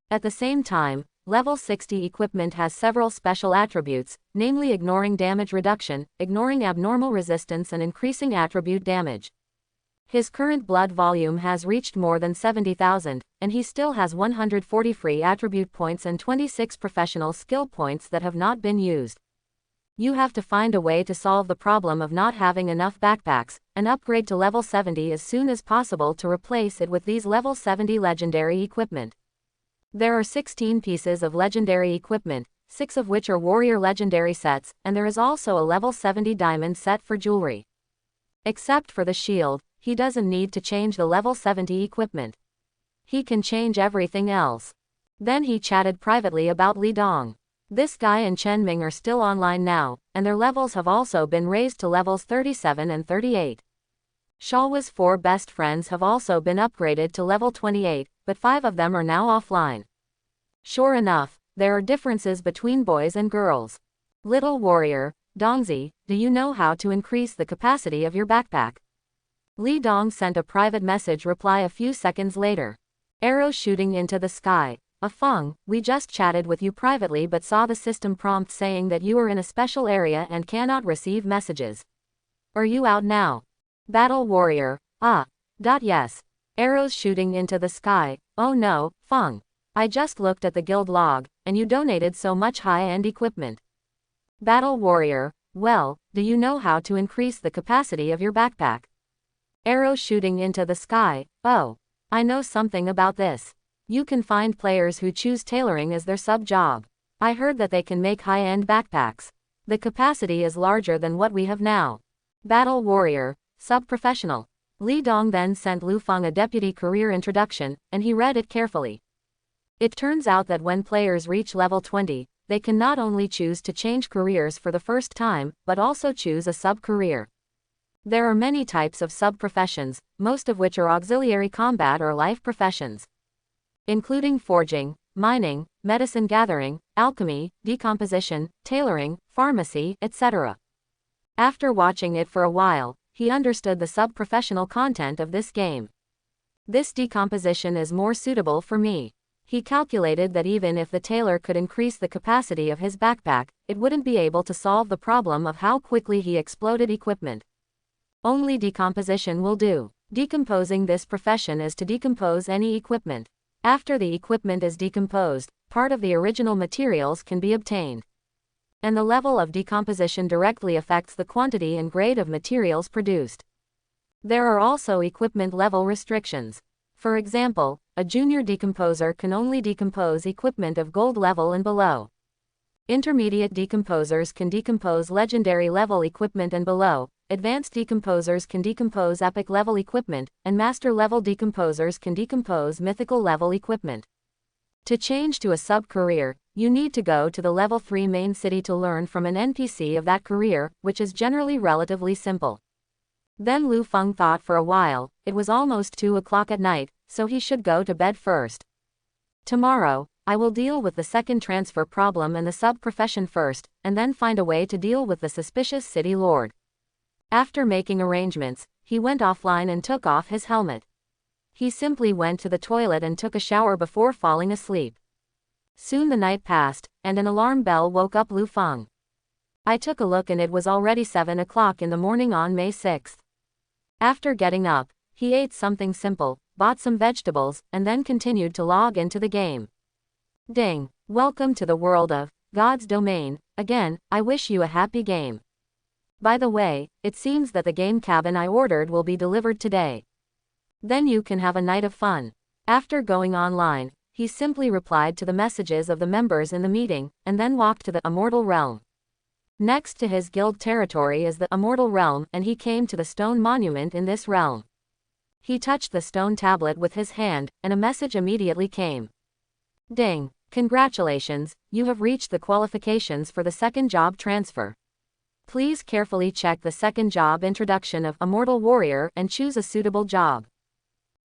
At the same time, level 60 equipment has several special attributes, namely ignoring damage reduction, ignoring abnormal resistance and increasing attribute damage. His current blood volume has reached more than 70,000, and he still has 140 free attribute points and 26 professional skill points that have not been used. You have to find a way to solve the problem of not having enough backpacks, and upgrade to level 70 as soon as possible to replace it with these level 70 legendary equipment. There are 16 pieces of legendary equipment, 6 of which are warrior legendary sets, and there is also a level 70 diamond set for jewelry. Except for the shield, he doesn't need to change the level 70 equipment. He can change everything else. Then he chatted privately about Li Dong. This guy and Chen Ming are still online now, and their levels have also been raised to levels 37 and 38. Shalwa's 4 best friends have also been upgraded to level 28, but 5 of them are now offline. Sure enough, there are differences between boys and girls. Little Warrior, Dongzi, do you know how to increase the capacity of your backpack? Li Dong sent a private message reply a few seconds later. Arrows shooting into the sky. Feng, we just chatted with you privately but saw the system prompt saying that you are in a special area and cannot receive messages. Are you out now? Battle Warrior, yes. Arrows shooting into the sky. Oh no, Feng. I just looked at the guild log, and you donated so much high-end equipment. Battle Warrior, well, do you know how to increase the capacity of your backpack? Arrow shooting into the sky, oh, I know something about this. You can find players who choose tailoring as their sub-job. I heard that they can make high-end backpacks. The capacity is larger than what we have now. Battle Warrior, sub-professional. Li Dong then sent Lu Feng a deputy career introduction, and he read it carefully. It turns out that when players reach level 20, they can not only choose to change careers for the first time, but also choose a sub-career. There are many types of sub-professions, most of which are auxiliary combat or life professions, including forging, mining, medicine gathering, alchemy, decomposition, tailoring, pharmacy, etc. After watching it for a while, he understood the sub-professional content of this game. This decomposition is more suitable for me. He calculated that even if the tailor could increase the capacity of his backpack, it wouldn't be able to solve the problem of how quickly he exploded equipment. Only decomposition will do. Decomposing this profession is to decompose any equipment. After the equipment is decomposed, part of the original materials can be obtained. And the level of decomposition directly affects the quantity and grade of materials produced. There are also equipment level restrictions. For example, a junior decomposer can only decompose equipment of gold level and below. Intermediate decomposers can decompose legendary level equipment and below. Advanced decomposers can decompose epic level equipment, and master level decomposers can decompose mythical level equipment. To change to a sub-career, you need to go to the level 3 main city to learn from an NPC of that career, which is generally relatively simple. Then Lu Feng thought for a while. It was almost 2 o'clock at night, so he should go to bed first. Tomorrow, I will deal with the second transfer problem and the sub-profession first, and then find a way to deal with the suspicious city lord. After making arrangements, he went offline and took off his helmet. He simply went to the toilet and took a shower before falling asleep. Soon the night passed, and an alarm bell woke up Lu Feng. I took a look and it was already 7 o'clock in the morning on May 6th. After getting up, he ate something simple, bought some vegetables, and then continued to log into the game. Ding! Welcome to the world of God's Domain. Again, I wish you a happy game. By the way, it seems that the game cabin I ordered will be delivered today. Then you can have a night of fun. After going online, he simply replied to the messages of the members in the meeting, and then walked to the Immortal Realm. Next to his guild territory is the Immortal Realm, and he came to the stone monument in this realm. He touched the stone tablet with his hand, and a message immediately came. Ding! Congratulations, you have reached the qualifications for the second job transfer. Please carefully check the second job introduction of Immortal Warrior and choose a suitable job.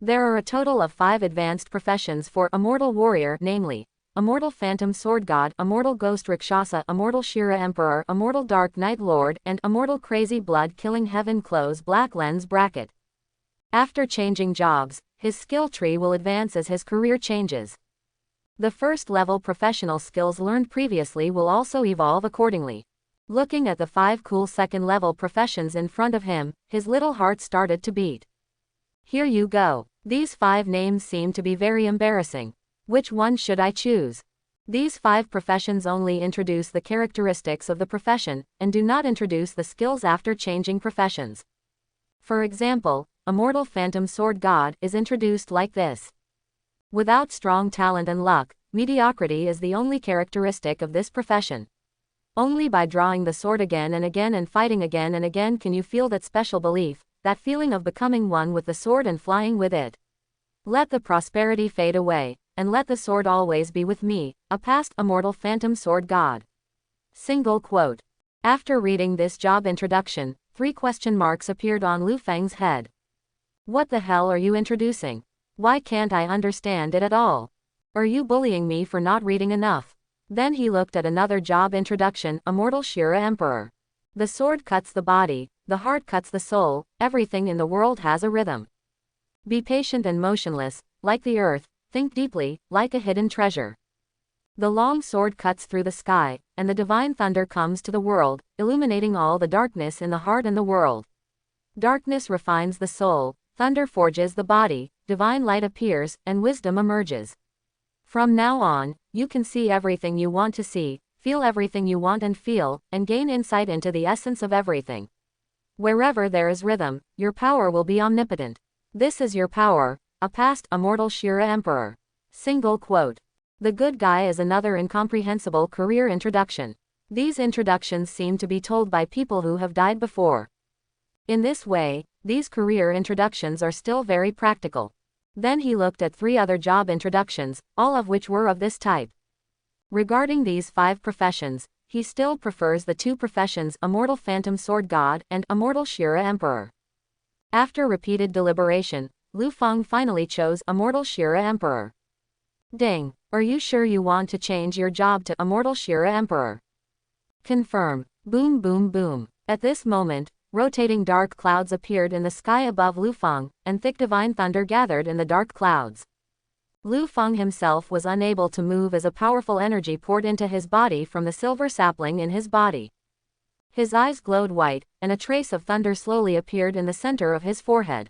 There are a total of 5 advanced professions for Immortal Warrior, namely, Immortal Phantom Sword God, Immortal Ghost Rakshasa, Immortal Shira Emperor, Immortal Dark Knight Lord, and Immortal Crazy Blood Killing Heaven Close Black Lens Bracket. After changing jobs, his skill tree will advance as his career changes. The first level professional skills learned previously will also evolve accordingly. Looking at the 5 cool second level professions in front of him, his little heart started to beat. Here you go. These 5 names seem to be very embarrassing. Which one should I choose? These 5 professions only introduce the characteristics of the profession, and do not introduce the skills after changing professions. For example, Immortal Phantom Sword God is introduced like this. Without strong talent and luck, mediocrity is the only characteristic of this profession. Only by drawing the sword again and fighting again and again can you feel that special belief, that feeling of becoming one with the sword and flying with it. Let the prosperity fade away, and let the sword always be with me, a past Immortal Phantom Sword God. Single quote. After reading this job introduction, 3 question marks appeared on Lu Feng's head. What the hell are you introducing? Why can't I understand it at all? Are you bullying me for not reading enough? Then he looked at another job introduction, Immortal Shira Emperor. The sword cuts the body, the heart cuts the soul, everything in the world has a rhythm. Be patient and motionless, like the earth, think deeply, like a hidden treasure. The long sword cuts through the sky, and the divine thunder comes to the world, illuminating all the darkness in the heart and the world. Darkness refines the soul, thunder forges the body, divine light appears, and wisdom emerges. From now on, you can see everything you want to see, feel everything you want and feel, and gain insight into the essence of everything. Wherever there is rhythm, your power will be omnipotent. This is your power, a past immortal Shira Emperor. Single quote. The Good Guy is another incomprehensible career introduction. These introductions seem to be told by people who have died before. In this way, these career introductions are still very practical. Then he looked at 3 other job introductions, all of which were of this type. Regarding these 5 professions, he still prefers the 2 professions Immortal Phantom Sword God and Immortal Shira Emperor. After repeated deliberation, Lu Feng finally chose Immortal Shira Emperor. Ding. Are you sure you want to change your job to Immortal Shira Emperor? Confirm. Boom boom boom. At this moment, rotating dark clouds appeared in the sky above Lu Feng, and thick divine thunder gathered in the dark clouds. Lu Feng himself was unable to move as a powerful energy poured into his body from the silver sapling in his body. His eyes glowed white, and a trace of thunder slowly appeared in the center of his forehead.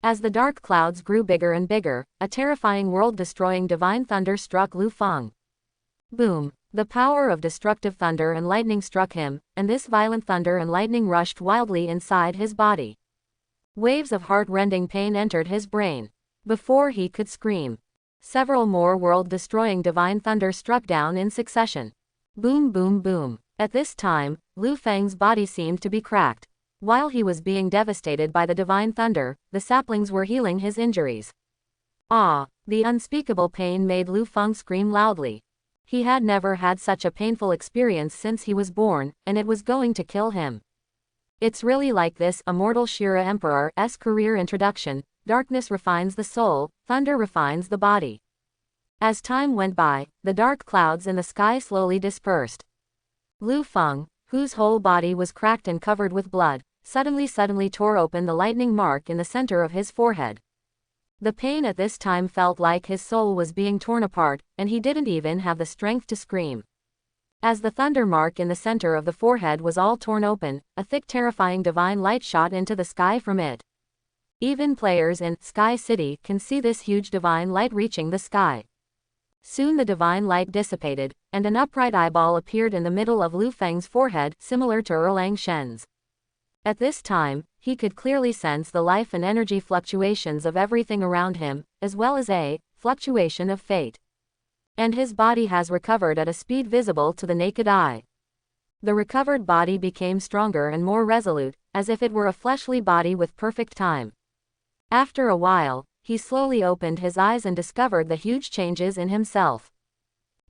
As the dark clouds grew bigger and bigger, a terrifying world-destroying divine thunder struck Lu Feng. Boom! The power of destructive thunder and lightning struck him, and this violent thunder and lightning rushed wildly inside his body. Waves of heart-rending pain entered his brain. Before he could scream, several more world-destroying divine thunder struck down in succession. Boom boom boom. At this time, Lu Feng's body seemed to be cracked. While he was being devastated by the divine thunder, the saplings were healing his injuries. Ah! The unspeakable pain made Lu Feng scream loudly. He had never had such a painful experience since he was born, and it was going to kill him. It's really like this Immortal Shira Emperor's career introduction. Darkness refines the soul, thunder refines the body. As time went by, the dark clouds in the sky slowly dispersed. Lu Feng, whose whole body was cracked and covered with blood, suddenly tore open the lightning mark in the center of his forehead. The pain at this time felt like his soul was being torn apart, and he didn't even have the strength to scream. As the thunder mark in the center of the forehead was all torn open, a thick terrifying divine light shot into the sky from it. Even players in Sky City can see this huge divine light reaching the sky. Soon the divine light dissipated, and an upright eyeball appeared in the middle of Lu Feng's forehead, similar to Erlang Shen's. At this time, he could clearly sense the life and energy fluctuations of everything around him, as well as a fluctuation of fate. And his body has recovered at a speed visible to the naked eye. The recovered body became stronger and more resolute, as if it were a fleshly body with perfect time. After a while, he slowly opened his eyes and discovered the huge changes in himself.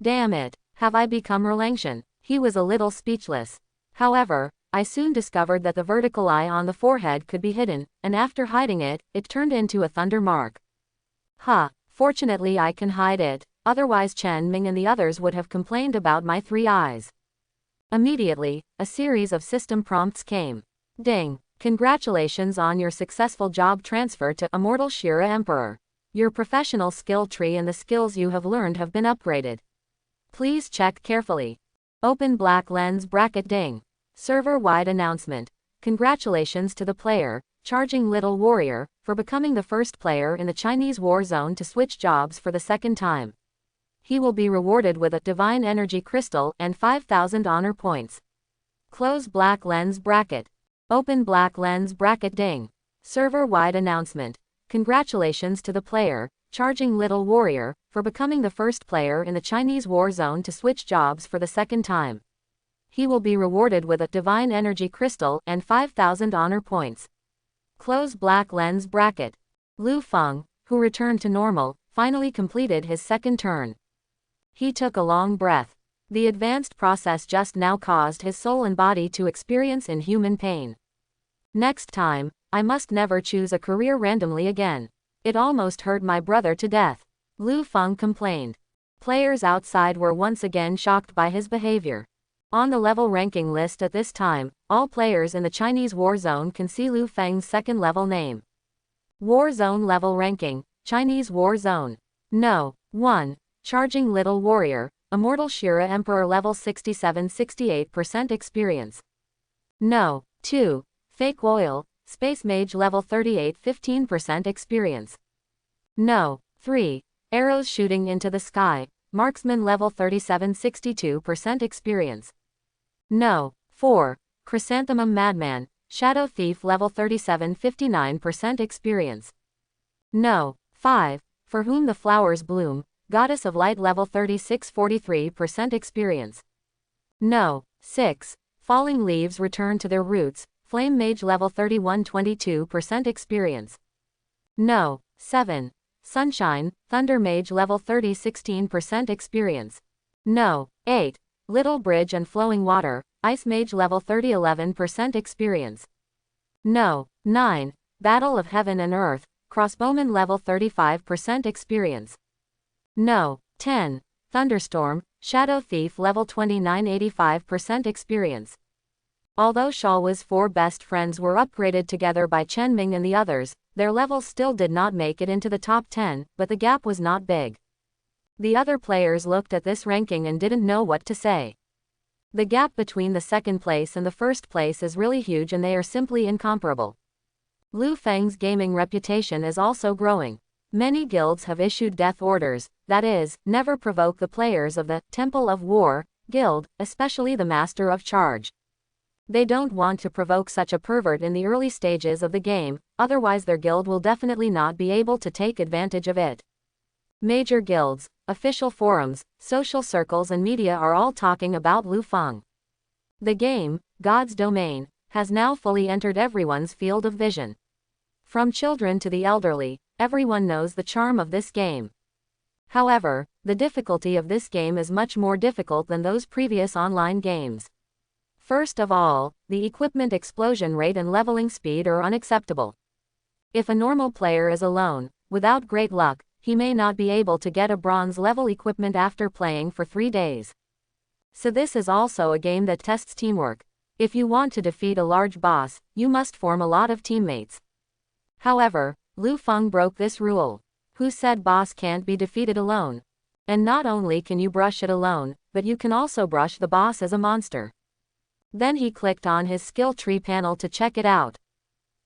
Damn it, have I become Erlangshan? He was a little speechless. However, I soon discovered that the vertical eye on the forehead could be hidden, and after hiding it, it turned into a thunder mark. Fortunately I can hide it, otherwise Chen Ming and the others would have complained about my 3 eyes. Immediately, a series of system prompts came. Ding! Congratulations on your successful job transfer to Immortal Shira Emperor. Your professional skill tree and the skills you have learned have been upgraded. Please check carefully. Open black lens bracket. Ding. Server-wide announcement. Congratulations to the player, Charging Little Warrior, for becoming the first player in the Chinese war zone to switch jobs for the 2nd time. He will be rewarded with a Divine Energy Crystal and 5,000 honor points. Close black lens bracket. Open black lens bracket. Ding. Server-wide announcement. Congratulations to the player, Charging Little Warrior, for becoming the first player in the Chinese war zone to switch jobs for the 2nd time. He will be rewarded with a Divine Energy Crystal and 5,000 honor points. Close black lens bracket. Lu Feng, who returned to normal, finally completed his 2nd turn. He took a long breath. The advanced process just now caused his soul and body to experience inhuman pain. Next time, I must never choose a career randomly again. It almost hurt my brother to death. Lu Feng complained. Players outside were once again shocked by his behavior. On the level ranking list at this time, all players in the Chinese war zone can see Lu Feng's 2nd level name. War zone level ranking, Chinese war zone. No. 1. Charging Little Warrior, Immortal Shira Emperor level 67-68% experience. No. 2. Fake Oil, Space Mage level 38 15% experience. No. 3. Arrows shooting into the sky. Marksman level 37 62% experience. No. 4. Chrysanthemum Madman. Shadow Thief level 37 59% experience. No. 5. For Whom the Flowers Bloom. Goddess of Light level 36 43% experience. No. 6. Falling Leaves Return to Their Roots. Flame Mage level 31 22% experience. No. 7. Sunshine, Thunder Mage level 30 16% experience. No. 8. Little Bridge and Flowing Water, Ice Mage level 30 11% experience. No. 9. Battle of Heaven and Earth, Crossbowman level 35% experience. No. 10. Thunderstorm, Shadow Thief level 29 85% experience. Although Shalwa's 4 best friends were upgraded together by Chen Ming and the others, their levels still did not make it into the top 10, but the gap was not big. The other players looked at this ranking and didn't know what to say. The gap between the second place and the first place is really huge and they are simply incomparable. Lu Feng's gaming reputation is also growing. Many guilds have issued death orders, that is, never provoke the players of the Temple of War guild, especially the Master of Charge. They don't want to provoke such a pervert in the early stages of the game, otherwise their guild will definitely not be able to take advantage of it. Major guilds, official forums, social circles and media are all talking about Lu Feng. The game, God's Domain, has now fully entered everyone's field of vision. From children to the elderly, everyone knows the charm of this game. However, the difficulty of this game is much more difficult than those previous online games. First of all, the equipment explosion rate and leveling speed are unacceptable. If a normal player is alone, without great luck, he may not be able to get a bronze level equipment after playing for 3 days. So this is also a game that tests teamwork. If you want to defeat a large boss, you must form a lot of teammates. However, Lu Feng broke this rule. Who said boss can't be defeated alone? And not only can you brush it alone, but you can also brush the boss as a monster. Then he clicked on his skill tree panel to check it out.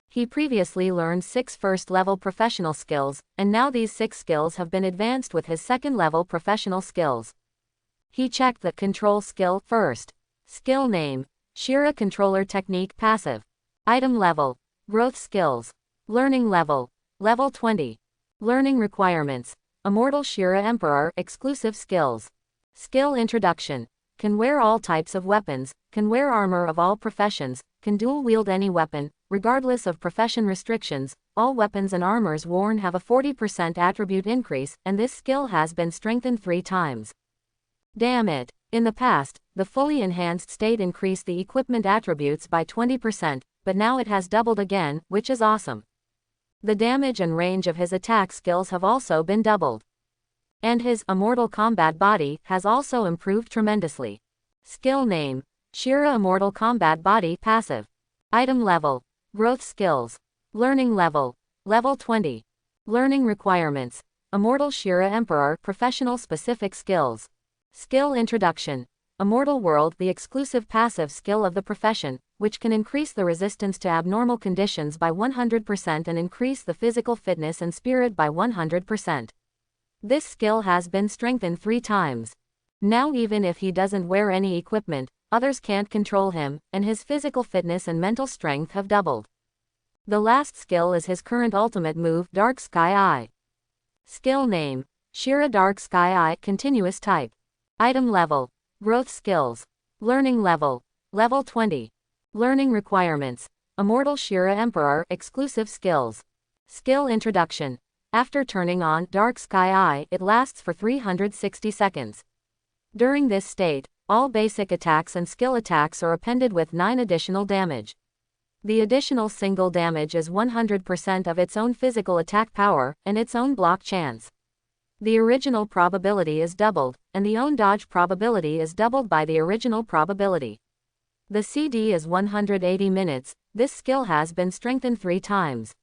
He previously learned 6 first-level professional skills, and now these 6 skills have been advanced with his second-level professional skills. He checked the control skill first. Skill name, Shira Controller Technique Passive. Item level, Growth Skills. Learning level, Level 20. Learning requirements, Immortal Shira Emperor Exclusive Skills. Skill Introduction. Can wear all types of weapons, can wear armor of all professions, can dual-wield any weapon, regardless of profession restrictions. All weapons and armors worn have a 40% attribute increase, and this skill has been strengthened 3 times. Damn it! In the past, the fully enhanced state increased the equipment attributes by 20%, but now it has doubled again, which is awesome. The damage and range of his attack skills have also been doubled. And his Immortal Combat Body has also improved tremendously. Skill name, Shira Immortal Combat Body Passive. Item level, Growth Skills. Learning level, Level 20. Learning requirements, Immortal Shira Emperor Professional Specific Skills. Skill Introduction. Immortal World, the exclusive passive skill of the profession, which can increase the resistance to abnormal conditions by 100% and increase the physical fitness and spirit by 100%. This skill has been strengthened 3 times. Now even if he doesn't wear any equipment, others can't control him, and his physical fitness and mental strength have doubled. The last skill is his current ultimate move, Dark Sky Eye. Skill name, Shira Dark Sky Eye Continuous Type. Item level, Growth Skills. Learning level, Level 20. Learning requirements, Immortal Shira Emperor Exclusive Skills. Skill Introduction. After turning on Dark Sky Eye, it lasts for 360 seconds. During this state, all basic attacks and skill attacks are appended with 9 additional damage. The additional single damage is 100% of its own physical attack power, and its own block chance. The original probability is doubled, and the own dodge probability is doubled by the original probability. The CD is 180 minutes, this skill has been strengthened 3 times.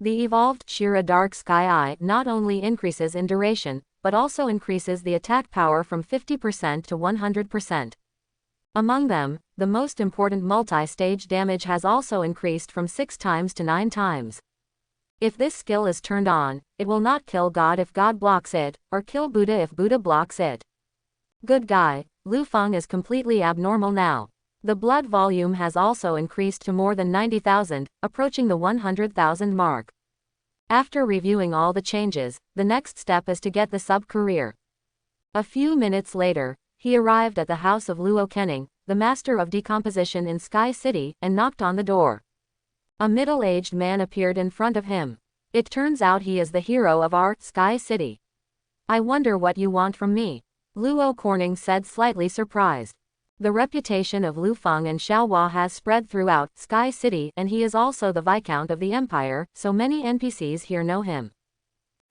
The evolved Shira Dark Sky Eye not only increases in duration, but also increases the attack power from 50% to 100%. Among them, the most important multi-stage damage has also increased from 6 times to 9 times. If this skill is turned on, it will not kill God if God blocks it, or kill Buddha if Buddha blocks it. Good guy, Lu Feng is completely abnormal now. The blood volume has also increased to more than 90,000, approaching the 100,000 mark. After reviewing all the changes, the next step is to get the sub-career. A few minutes later, he arrived at the house of Luo Kenning, the master of decomposition in Sky City, and knocked on the door. A middle-aged man appeared in front of him. It turns out he is the hero of our Sky City. I wonder what you want from me, Luo Kenning said, slightly surprised. The reputation of Lu Feng and Xiaohua has spread throughout Sky City, and he is also the Viscount of the Empire, so many NPCs here know him.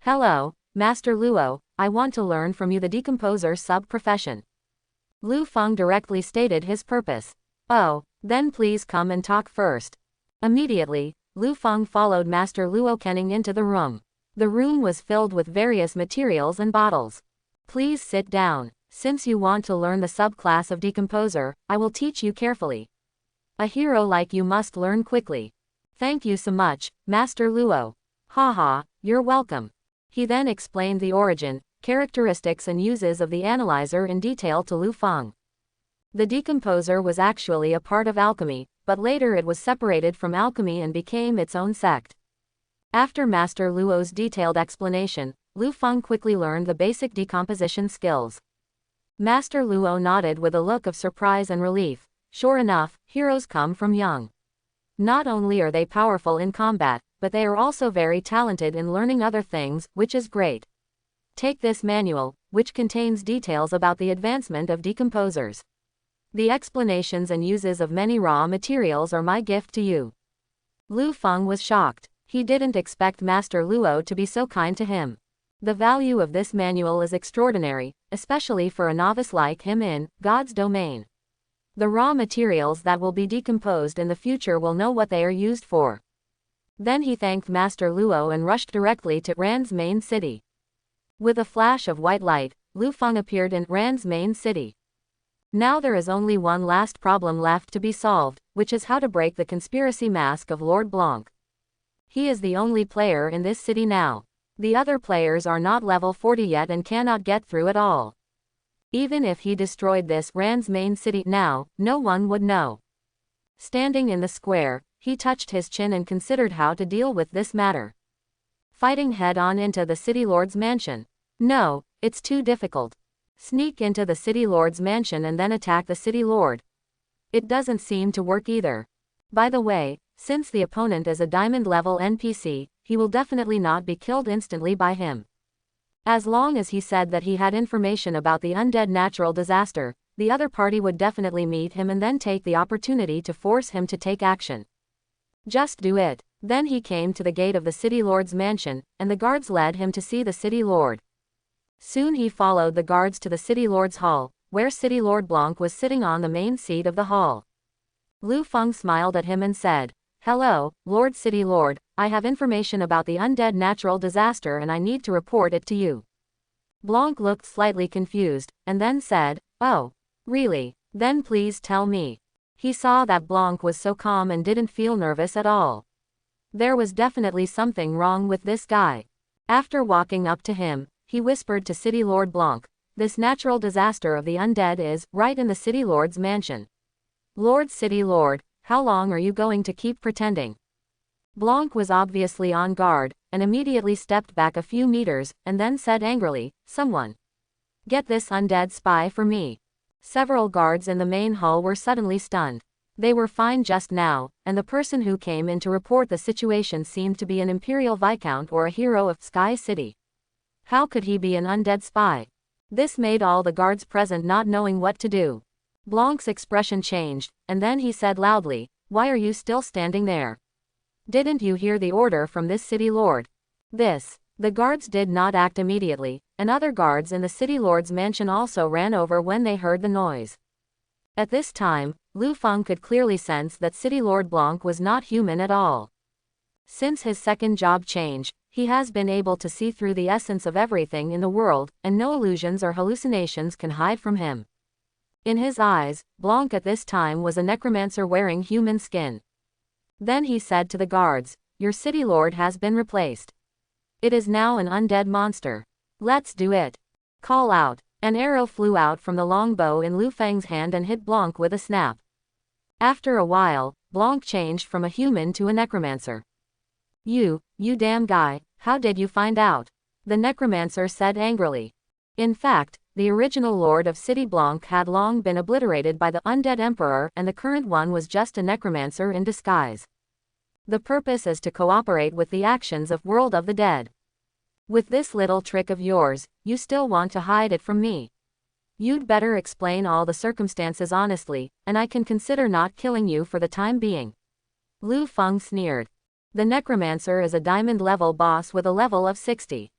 Hello, Master Luo, I want to learn from you the decomposer sub-profession. Lu Feng directly stated his purpose. Oh, then please come and talk first. Immediately, Lu Feng followed Master Luo Kenning into the room. The room was filled with various materials and bottles. Please sit down. Since you want to learn the subclass of decomposer, I will teach you carefully. A hero like you must learn quickly. Thank you so much, Master Luo. Haha, you're welcome. He then explained the origin, characteristics and uses of the analyzer in detail to Lu Feng. The decomposer was actually a part of alchemy, but later it was separated from alchemy and became its own sect. After Master Luo's detailed explanation, Lu Feng quickly learned the basic decomposition skills. Master Luo nodded with a look of surprise and relief. Sure enough, heroes come from young. Not only are they powerful in combat, but they are also very talented in learning other things, which is great. Take this manual, which contains details about the advancement of decomposers. The explanations and uses of many raw materials are my gift to you. Lu Feng was shocked. He didn't expect Master Luo to be so kind to him. The value of this manual is extraordinary, especially for a novice like him in God's domain. The raw materials that will be decomposed in the future will know what they are used for. Then he thanked Master Luo and rushed directly to Ran's main city. With a flash of white light, Lu Feng appeared in Ran's main city. Now there is only one last problem left to be solved, which is how to break the conspiracy mask of Lord Blanc. He is the only player in this city now. The other players are not level 40 yet and cannot get through at all. Even if he destroyed this Ran's main city now, no one would know. Standing in the square, he touched his chin and considered how to deal with this matter. Fighting head-on into the City Lord's mansion? No, it's too difficult. Sneak into the City Lord's mansion and then attack the City Lord? It doesn't seem to work either. By the way, since the opponent is a diamond-level NPC, he will definitely not be killed instantly by him. As long as he said that he had information about the undead natural disaster, the other party would definitely meet him and then take the opportunity to force him to take action. Just do it. Then he came to the gate of the City Lord's mansion, and the guards led him to see the City Lord. Soon he followed the guards to the City Lord's hall, where City Lord Blanc was sitting on the main seat of the hall. Lu Feng smiled at him and said, "Hello, Lord City Lord, I have information about the undead natural disaster and I need to report it to you." Blanc looked slightly confused, and then said, "Oh, really? Then please tell me." He saw that Blanc was so calm and didn't feel nervous at all. There was definitely something wrong with this guy. After walking up to him, he whispered to City Lord Blanc, "This natural disaster of the undead is right in the City Lord's mansion. Lord City Lord, how long are you going to keep pretending?" Blanc was obviously on guard, and immediately stepped back a few meters, and then said angrily, "Someone get this undead spy for me." Several guards in the main hall were suddenly stunned. They were fine just now, and the person who came in to report the situation seemed to be an Imperial Viscount or a hero of Sky City. How could he be an undead spy? This made all the guards present not knowing what to do. Blanc's expression changed, and then he said loudly, "Why are you still standing there? Didn't you hear the order from this City Lord?" The guards did not act immediately, and other guards in the City Lord's mansion also ran over when they heard the noise. At this time, Lu Feng could clearly sense that City Lord Blanc was not human at all. Since his second job change, he has been able to see through the essence of everything in the world, and no illusions or hallucinations can hide from him. In his eyes, Blanc at this time was a necromancer wearing human skin. Then he said to the guards, your city lord has been replaced. It is now an undead monster. Let's do it. Call out. An arrow flew out from the longbow in Lu Feng's hand and hit Blanc with a snap. After a while, Blanc changed from a human to a necromancer. You damn guy, how did you find out? The necromancer said angrily. In fact, the original lord of City Blanc had long been obliterated by the undead emperor, and the current one was just a necromancer in disguise. The purpose is to cooperate with the actions of World of the Dead. With this little trick of yours, you still want to hide it from me. You'd better explain all the circumstances honestly, and I can consider not killing you for the time being. Lu Feng sneered. The necromancer is a diamond-level boss with a level of 60.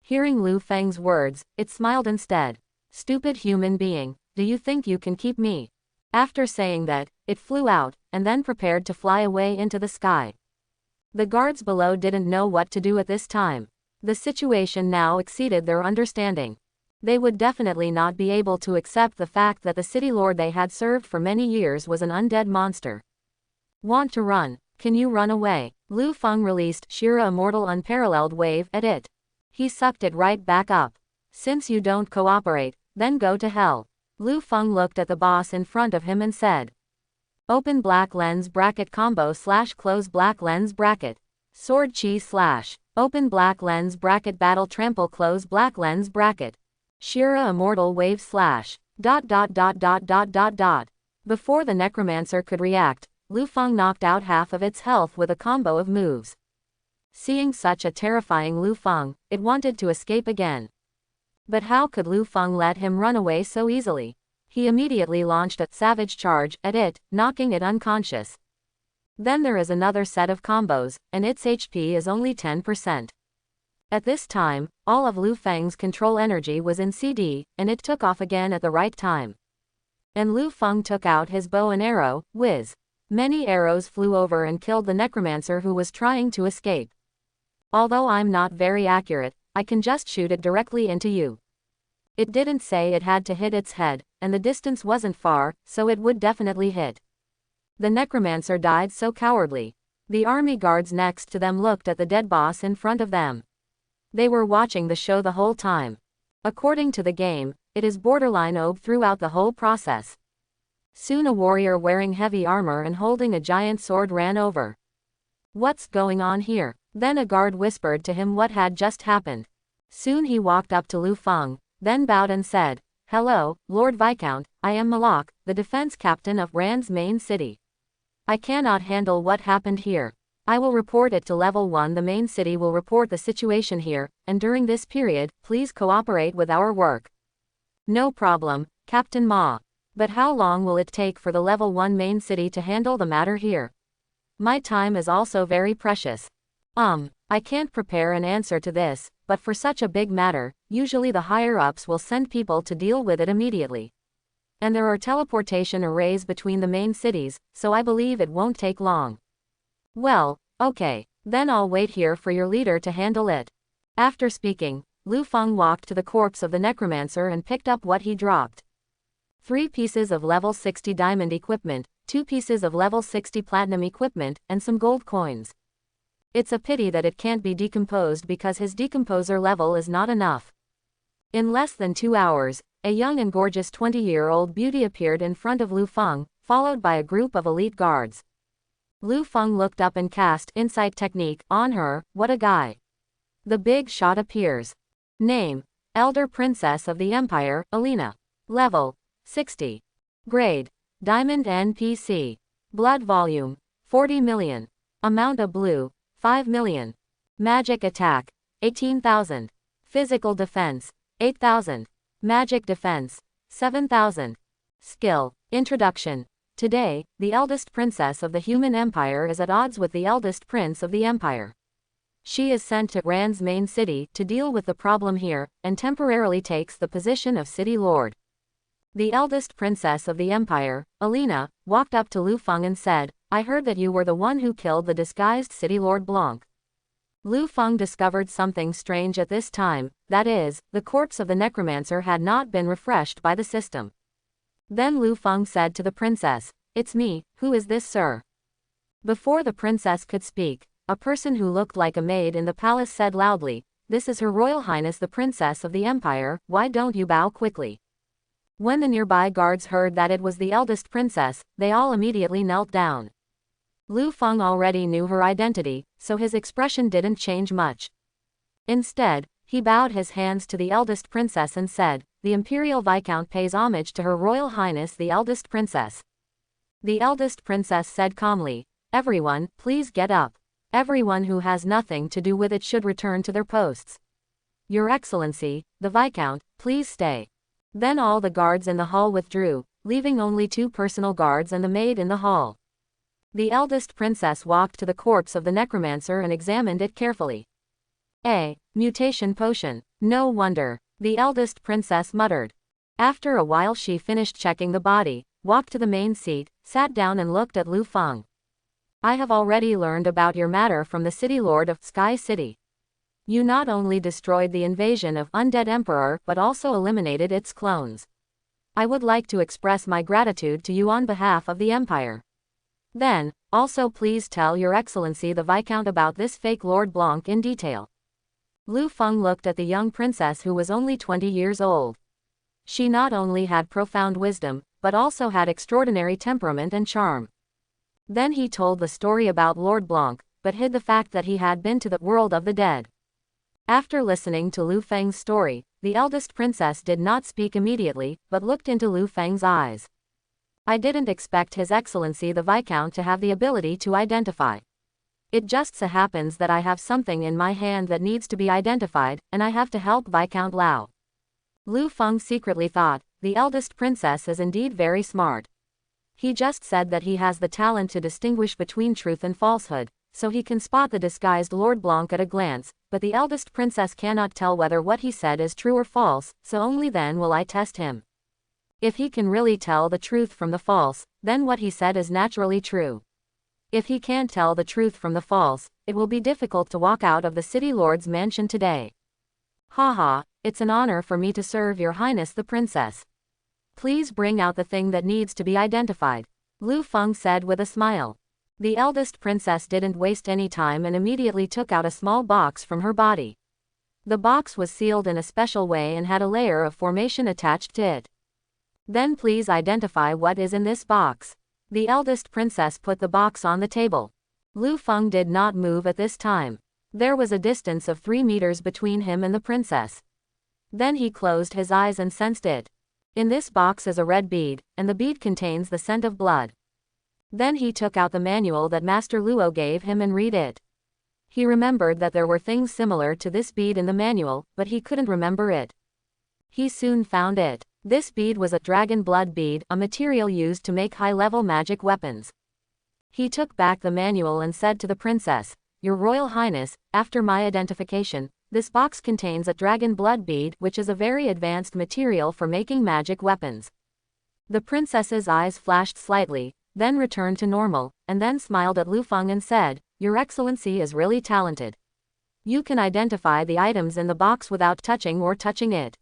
Hearing Lu Feng's words, it smiled instead. Stupid human being, do you think you can keep me? After saying that, it flew out, and then prepared to fly away into the sky. The guards below didn't know what to do at this time. The situation now exceeded their understanding. They would definitely not be able to accept the fact that the city lord they had served for many years was an undead monster. Want to run? Can you run away? Lu Feng released Shira Immortal Unparalleled Wave at it. He sucked it right back up. Since you don't cooperate, then go to hell. Lu Feng looked at the boss in front of him and said. Open black lens bracket combo / close black lens bracket. Sword chi / open black lens bracket battle trample close black lens bracket. Shira Immortal Wave / ... Before the necromancer could react, Lu Feng knocked out half of its health with a combo of moves. Seeing such a terrifying Lu Feng, it wanted to escape again. But how could Lu Feng let him run away so easily? He immediately launched a savage charge at it, knocking it unconscious. Then there is another set of combos, and its HP is only 10%. At this time, all of Lu Feng's control energy was in CD, and it took off again at the right time. And Lu Feng took out his bow and arrow, whiz. Many arrows flew over and killed the necromancer who was trying to escape. Although I'm not very accurate, I can just shoot it directly into you. It didn't say it had to hit its head, and the distance wasn't far, so it would definitely hit. The necromancer died so cowardly. The army guards next to them looked at the dead boss in front of them. They were watching the show the whole time. According to the game, it is borderline OP throughout the whole process. Soon a warrior wearing heavy armor and holding a giant sword ran over. What's going on here? Then a guard whispered to him what had just happened. Soon he walked up to Lu Feng, then bowed and said, Hello, Lord Viscount, I am Malak, the defense captain of Rand's main city. I cannot handle what happened here. I will report it to level 1. The main city will report the situation here, and during this period, please cooperate with our work. No problem, Captain Ma. But how long will it take for the level 1 main city to handle the matter here? My time is also very precious. I can't prepare an answer to this, but for such a big matter, usually the higher-ups will send people to deal with it immediately. And there are teleportation arrays between the main cities, so I believe it won't take long. Well, okay, then I'll wait here for your leader to handle it. After speaking, Lu Feng walked to the corpse of the necromancer and picked up what he dropped. 3 pieces of level 60 diamond equipment, 2 pieces of level 60 platinum equipment, and some gold coins. It's a pity that it can't be decomposed because his decomposer level is not enough. In less than 2 hours, a young and gorgeous 20-year-old beauty appeared in front of Lu Feng, followed by a group of elite guards. Lu Feng looked up and cast Insight Technique on her. What a guy. The big shot appears. Name: Elder Princess of the Empire, Alina. Level: 60. Grade: Diamond NPC. Blood volume: 40 million. Amount of blue: 5 million. Magic attack: 18,000. Physical defense: 8,000. Magic defense: 7,000. Skill: Introduction. Today, the eldest princess of the human empire is at odds with the eldest prince of the empire. She is sent to Rand's main city to deal with the problem here, and temporarily takes the position of city lord. The eldest princess of the empire, Alina, walked up to Lu Feng and said, I heard that you were the one who killed the disguised city lord Blanc. Lu Feng discovered something strange at this time, that is, the corpse of the necromancer had not been refreshed by the system. Then Lu Feng said to the princess, It's me, who is this, sir? Before the princess could speak, a person who looked like a maid in the palace said loudly, "This is Her Royal Highness the Princess of the Empire, why don't you bow quickly?" When the nearby guards heard that it was the eldest princess, they all immediately knelt down. Lu Feng already knew her identity, so his expression didn't change much. Instead, he bowed his hands to the eldest princess and said, "The Imperial Viscount pays homage to Her Royal Highness the eldest princess." The eldest princess said calmly, "Everyone, please get up. Everyone who has nothing to do with it should return to their posts. Your Excellency, the Viscount, please stay." Then all the guards in the hall withdrew, leaving only 2 personal guards and the maid in the hall. The eldest princess walked to the corpse of the necromancer and examined it carefully. "A mutation potion. No wonder," the eldest princess muttered. After a while she finished checking the body, walked to the main seat, sat down and looked at Lu Feng. "I have already learned about your matter from the City Lord of Sky City. You not only destroyed the invasion of Undead Emperor but also eliminated its clones. I would like to express my gratitude to you on behalf of the Empire. Then, also please tell Your Excellency the Viscount about this fake Lord Blanc in detail." Lu Feng looked at the young princess who was only 20 years old. She not only had profound wisdom, but also had extraordinary temperament and charm. Then he told the story about Lord Blanc, but hid the fact that he had been to the world of the dead. After listening to Lu Feng's story, the eldest princess did not speak immediately, but looked into Lu Feng's eyes. "I didn't expect His Excellency the Viscount to have the ability to identify. It just so happens that I have something in my hand that needs to be identified, and I have to help Viscount Lao." Lu Feng secretly thought, the eldest princess is indeed very smart. He just said that he has the talent to distinguish between truth and falsehood, so he can spot the disguised Lord Blanc at a glance, but the eldest princess cannot tell whether what he said is true or false, so only then will I test him. If he can really tell the truth from the false, then what he said is naturally true. If he can't tell the truth from the false, it will be difficult to walk out of the City Lord's mansion today. "Haha, it's an honor for me to serve Your Highness the Princess. Please bring out the thing that needs to be identified," Lu Feng said with a smile. The eldest princess didn't waste any time and immediately took out a small box from her body. The box was sealed in a special way and had a layer of formation attached to it. "Then please identify what is in this box." The eldest princess put the box on the table. Lu Feng did not move at this time. There was a distance of 3 meters between him and the princess. Then he closed his eyes and sensed it. In this box is a red bead, and the bead contains the scent of blood. Then he took out the manual that Master Luo gave him and read it. He remembered that there were things similar to this bead in the manual, but he couldn't remember it. He soon found it. This bead was a dragon blood bead, a material used to make high-level magic weapons. He took back the manual and said to the princess, "Your Royal Highness, after my identification, this box contains a dragon blood bead which is a very advanced material for making magic weapons." The princess's eyes flashed slightly, then returned to normal, and then smiled at Lu Feng and said, "Your Excellency is really talented. You can identify the items in the box without touching it.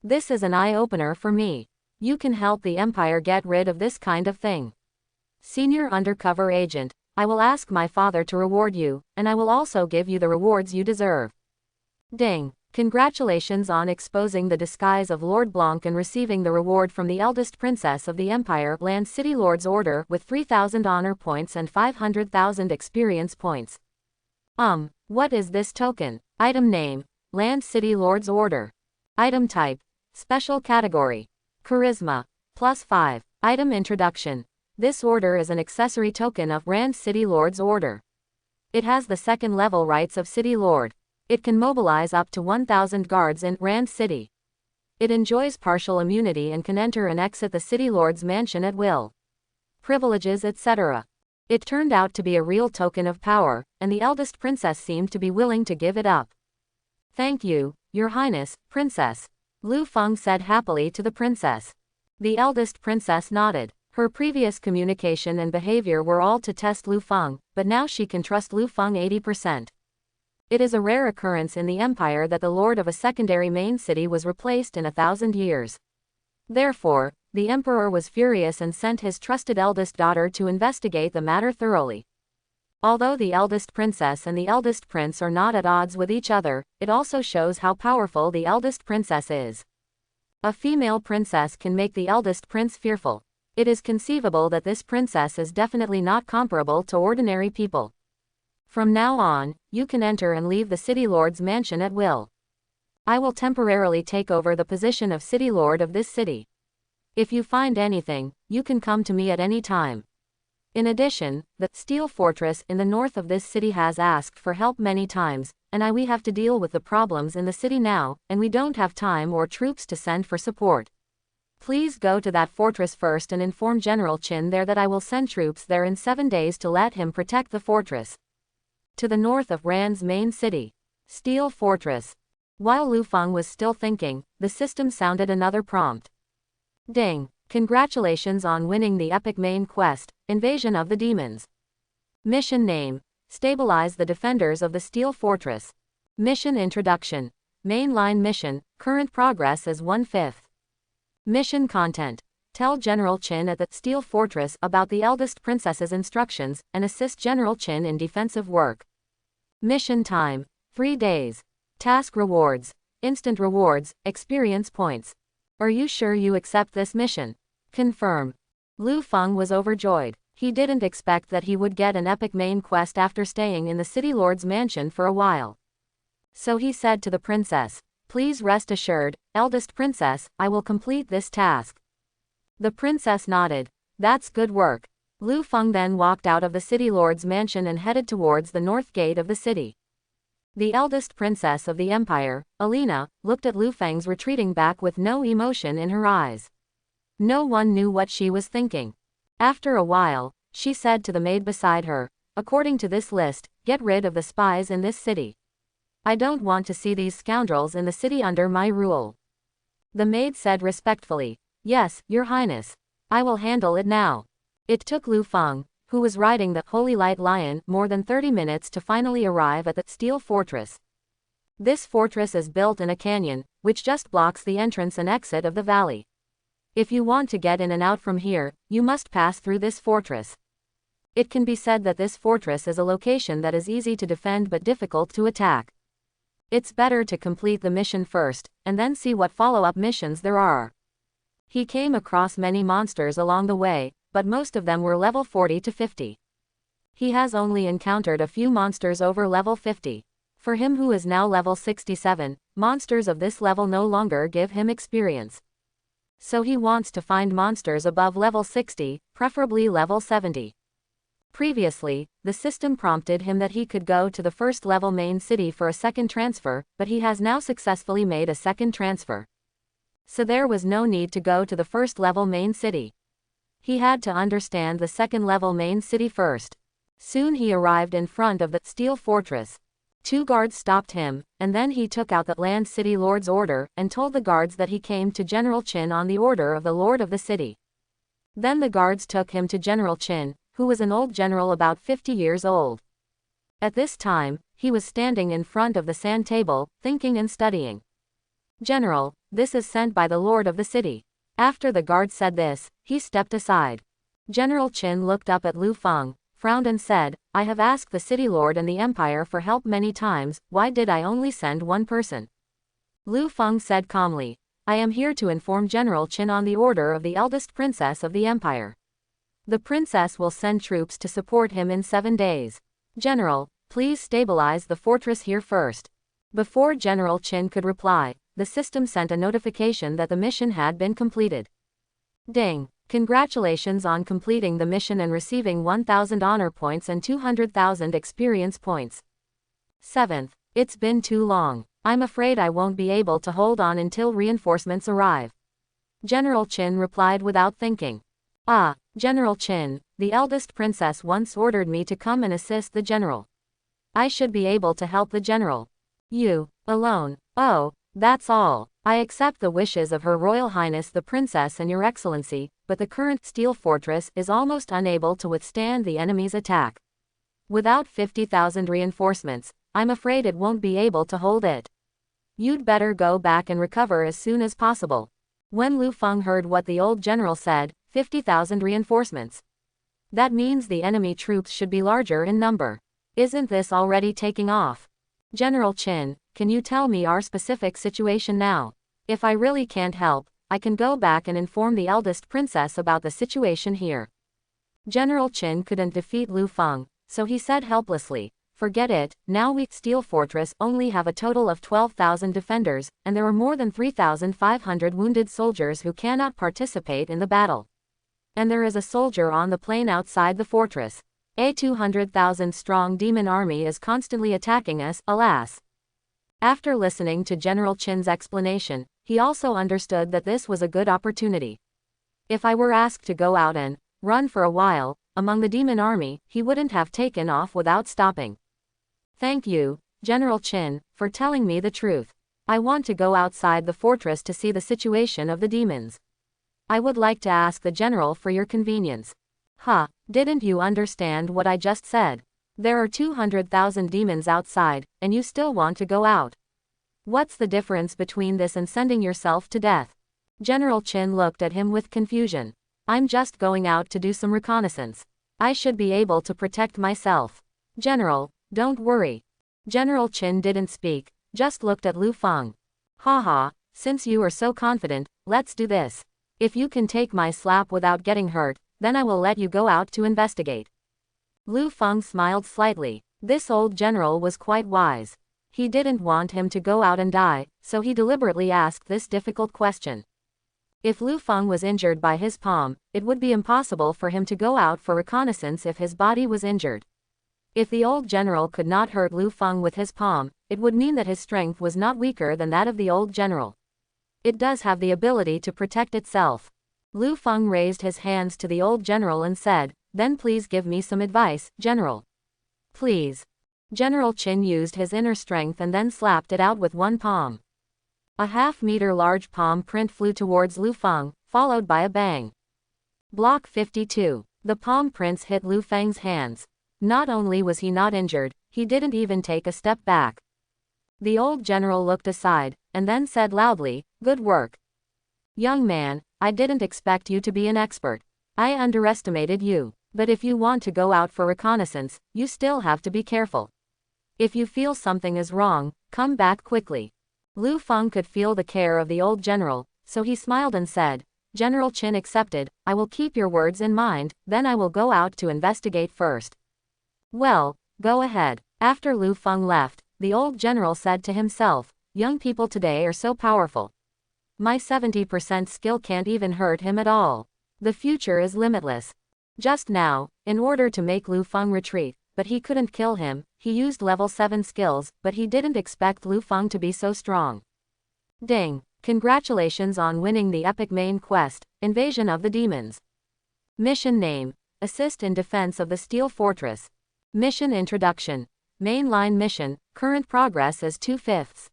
This is an eye-opener for me. You can help the Empire get rid of this kind of thing. Senior undercover agent, I will ask my father to reward you, and I will also give you the rewards you deserve." Ding! Congratulations on exposing the disguise of Lord Blanc and receiving the reward from the eldest princess of the Empire Land City Lord's order with 3,000 honor points and 500,000 experience points. What is this token? Item name, Land City Lord's order. Item type, special category, charisma, +5. Item introduction. This order is an accessory token of Rand City Lord's order. It has the second level rights of City Lord. It can mobilize up to 1,000 guards in Rand City. It enjoys partial immunity and can enter and exit the City Lord's mansion at will. Privileges etc. It turned out to be a real token of power, and the eldest princess seemed to be willing to give it up. "Thank you, Your Highness, Princess," Lu Feng said happily to the princess. The eldest princess nodded. Her previous communication and behavior were all to test Lu Feng, but now she can trust Lu Feng 80%. It is a rare occurrence in the Empire that the lord of a secondary main city was replaced in 1,000 years. Therefore, the Emperor was furious and sent his trusted eldest daughter to investigate the matter thoroughly. Although the eldest princess and the eldest prince are not at odds with each other, it also shows how powerful the eldest princess is. A female princess can make the eldest prince fearful. It is conceivable that this princess is definitely not comparable to ordinary people. From now on, you can enter and leave the city lord's mansion at will. I will temporarily take over the position of city lord of this city. If you find anything, you can come to me at any time. In addition, the steel fortress in the north of this city has asked for help many times, and we have to deal with the problems in the city now, and we don't have time or troops to send for support. Please go to that fortress first and inform General Qin there that I will send troops there in 7 days to let him protect the fortress. To the north of Ran's main city. Steel Fortress. While Lu Feng was still thinking, the system sounded another prompt. Ding! Congratulations on winning the epic main quest, Invasion of the Demons. Mission name: Stabilize the defenders of the Steel Fortress. Mission introduction. Mainline mission, current progress is 1/5. Mission content: Tell General Qin at the Steel Fortress about the eldest princess's instructions, and assist General Qin in defensive work. Mission time: 3 days. Task rewards: Instant rewards, experience points. Are you sure you accept this mission? Confirm. Lu Feng was overjoyed. He didn't expect that he would get an epic main quest after staying in the city lord's mansion for a while. So he said to the princess, "Please rest assured, eldest princess, I will complete this task." The princess nodded. "That's good work." Lu Feng then walked out of the city lord's mansion and headed towards the north gate of the city. The eldest princess of the empire, Alina, looked at Lu Feng's retreating back with no emotion in her eyes. No one knew what she was thinking. After a while, she said to the maid beside her, "According to this list, get rid of the spies in this city. I don't want to see these scoundrels in the city under my rule." The maid said respectfully, "Yes, Your Highness. I will handle it now." It took Lu Feng, who was riding the Holy Light Lion, more than 30 minutes to finally arrive at the Steel Fortress. This fortress is built in a canyon, which just blocks the entrance and exit of the valley. If you want to get in and out from here, you must pass through this fortress. It can be said that this fortress is a location that is easy to defend but difficult to attack. It's better to complete the mission first, and then see what follow-up missions there are. He came across many monsters along the way, but most of them were level 40 to 50. He has only encountered a few monsters over level 50. For him who is now level 67, monsters of this level no longer give him experience. So he wants to find monsters above level 60, preferably level 70. Previously, the system prompted him that he could go to the first level main city for a second transfer, but he has now successfully made a second transfer. So there was no need to go to the first level main city. He had to understand the second level main city first. Soon he arrived in front of the Steel Fortress. 2 guards stopped him, and then he took out the Land City Lord's order, and told the guards that he came to General Qin on the order of the Lord of the city. Then the guards took him to General Qin, who was an old general about 50 years old. At this time, he was standing in front of the sand table, thinking and studying. "General, this is sent by the Lord of the city." After the guard said this, he stepped aside. General Qin looked up at Lu Feng, frowned and said, "I have asked the city lord and the empire for help many times, why did I only send one person?" Lu Feng said calmly, "I am here to inform General Qin on the order of the eldest princess of the empire. The princess will send troops to support him in 7 days. General, please stabilize the fortress here first." Before General Qin could reply, the system sent a notification that the mission had been completed. Ding! Congratulations on completing the mission and receiving 1,000 honor points and 200,000 experience points. 7th. It's been too long. I'm afraid I won't be able to hold on until reinforcements arrive. General Qin replied without thinking. "Ah, General Qin, the eldest princess once ordered me to come and assist the general. I should be able to help the general. You, alone. Oh, that's all. I accept the wishes of Her Royal Highness the Princess and Your Excellency, but the current Steel Fortress is almost unable to withstand the enemy's attack. Without 50,000 reinforcements, I'm afraid it won't be able to hold it. You'd better go back and recover as soon as possible." When Lu Feng heard what the old general said, 50,000 reinforcements. That means the enemy troops should be larger in number. Isn't this already taking off? General Chin, can you tell me our specific situation now? If I really can't help, I can go back and inform the eldest princess about the situation here. General Chin couldn't defeat Lu Feng, so he said helplessly, forget it, now we Steel Fortress only have a total of 12,000 defenders, and there are more than 3,500 wounded soldiers who cannot participate in the battle. And there is a soldier on the plain outside the fortress. A 200,000 strong demon army is constantly attacking us, alas. After listening to General Chin's explanation, he also understood that this was a good opportunity. If I were asked to go out and run for a while among the demon army, he wouldn't have taken off without stopping. Thank you, General Chin, for telling me the truth. I want to go outside the fortress to see the situation of the demons. I would like to ask the general for your convenience. Huh, didn't you understand what I just said? There are 200,000 demons outside, and you still want to go out. What's the difference between this and sending yourself to death? General Chin looked at him with confusion. I'm just going out to do some reconnaissance. I should be able to protect myself. General, don't worry. General Chin didn't speak, just looked at Lu Feng. Haha, since you are so confident, let's do this. If you can take my slap without getting hurt, then I will let you go out to investigate. Lu Feng smiled slightly. This old general was quite wise. He didn't want him to go out and die, so he deliberately asked this difficult question. If Lu Feng was injured by his palm, it would be impossible for him to go out for reconnaissance if his body was injured. If the old general could not hurt Lu Feng with his palm, it would mean that his strength was not weaker than that of the old general. It does have the ability to protect itself. Lu Feng raised his hands to the old general and said, then please give me some advice, General. Please. General Chin used his inner strength and then slapped it out with one palm. A half-meter large palm print flew towards Lu Feng, followed by a bang. Block 52. The palm prints hit Lu Feng's hands. Not only was he not injured, he didn't even take a step back. The old general looked aside, and then said loudly, good work. Young man, I didn't expect you to be an expert. I underestimated you. But if you want to go out for reconnaissance, you still have to be careful. If you feel something is wrong, come back quickly. Lu Feng could feel the care of the old general, so he smiled and said, General Chin accepted, I will keep your words in mind, then I will go out to investigate first. Well, go ahead. After Lu Feng left, the old general said to himself, young people today are so powerful. My 70% skill can't even hurt him at all. The future is limitless. Just now, in order to make Lu Feng retreat, but he couldn't kill him, he used level 7 skills, but he didn't expect Lu Feng to be so strong. Ding! Congratulations on winning the epic main quest, Invasion of the Demons. Mission name: Assist in Defense of the Steel Fortress. Mission Introduction. Mainline mission, current progress is 2/5.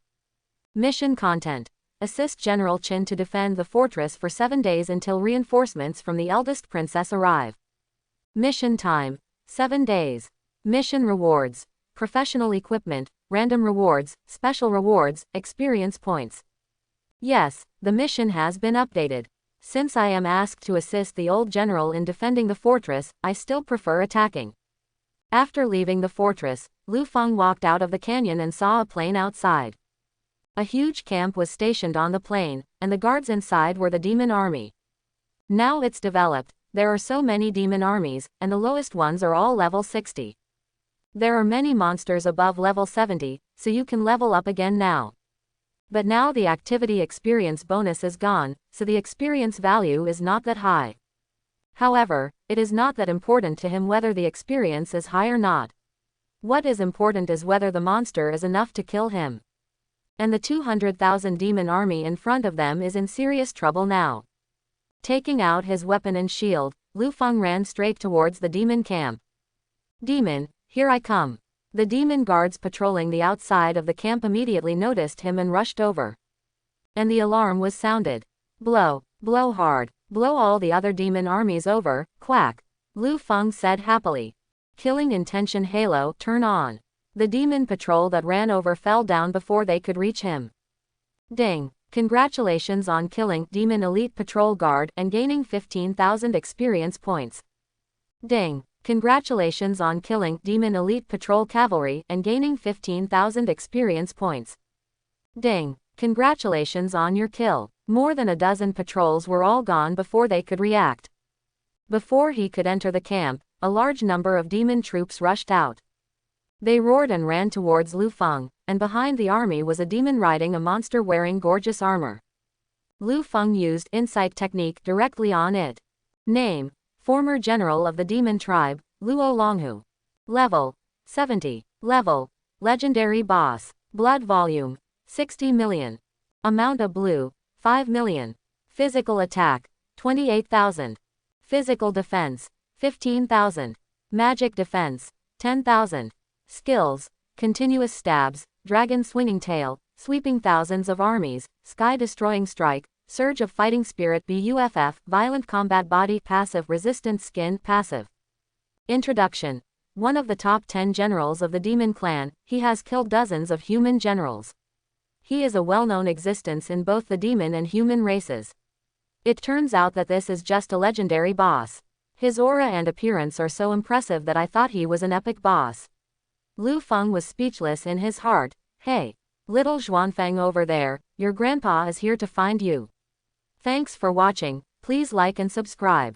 Mission content: Assist General Chin to defend the fortress for 7 days until reinforcements from the eldest princess arrive. Mission time: 7 days. Mission rewards: professional equipment, random rewards, special rewards, experience points. Yes, the mission has been updated. Since I am asked to assist the old general in defending the fortress, I still prefer attacking. After leaving the fortress, Lu Feng walked out of the canyon and saw a plain outside. A huge camp was stationed on the plain, and the guards inside were the demon army. Now it's developed, there are so many demon armies, and the lowest ones are all level 60. There are many monsters above level 70, so you can level up again now. But now the activity experience bonus is gone, so the experience value is not that high. However, it is not that important to him whether the experience is high or not. What is important is whether the monster is enough to kill him. And the 200,000 demon army in front of them is in serious trouble now. Taking out his weapon and shield, Lu Feng ran straight towards the demon camp. Demon, here I come. The demon guards patrolling the outside of the camp immediately noticed him and rushed over. And the alarm was sounded. Blow, blow hard, blow all the other demon armies over, quack. Lu Feng said happily. Killing intention halo, turn on. The demon patrol that ran over fell down before they could reach him. Ding. Congratulations on killing Demon Elite Patrol Guard and gaining 15,000 experience points. Ding. Congratulations on killing Demon Elite Patrol Cavalry and gaining 15,000 experience points. Ding. Congratulations on your kill. More than a dozen patrols were all gone before they could react. Before he could enter the camp, a large number of demon troops rushed out. They roared and ran towards Lu Feng, and behind the army was a demon riding a monster wearing gorgeous armor. Lu Feng used insight technique directly on it. Name: former general of the demon tribe, Luo Longhu. Level: 70. Level: legendary boss. Blood volume: 60 million. Amount of blue: 5 million. Physical attack: 28,000. Physical defense: 15,000. Magic defense: 10,000. Skills: continuous stabs, dragon swinging tail, sweeping thousands of armies, sky destroying strike, surge of fighting spirit buff, violent combat body passive, resistant skin passive. Introduction: one of the top 10 generals of the demon clan, he has killed dozens of human generals. He is a well-known existence in both the demon and human races. It turns out that this is just a legendary boss. His aura and appearance are so impressive that I thought he was an epic boss. Lu Feng was speechless in his heart. Hey, little Xuanfeng over there, your grandpa is here to find you. Thanks for watching, please like and subscribe.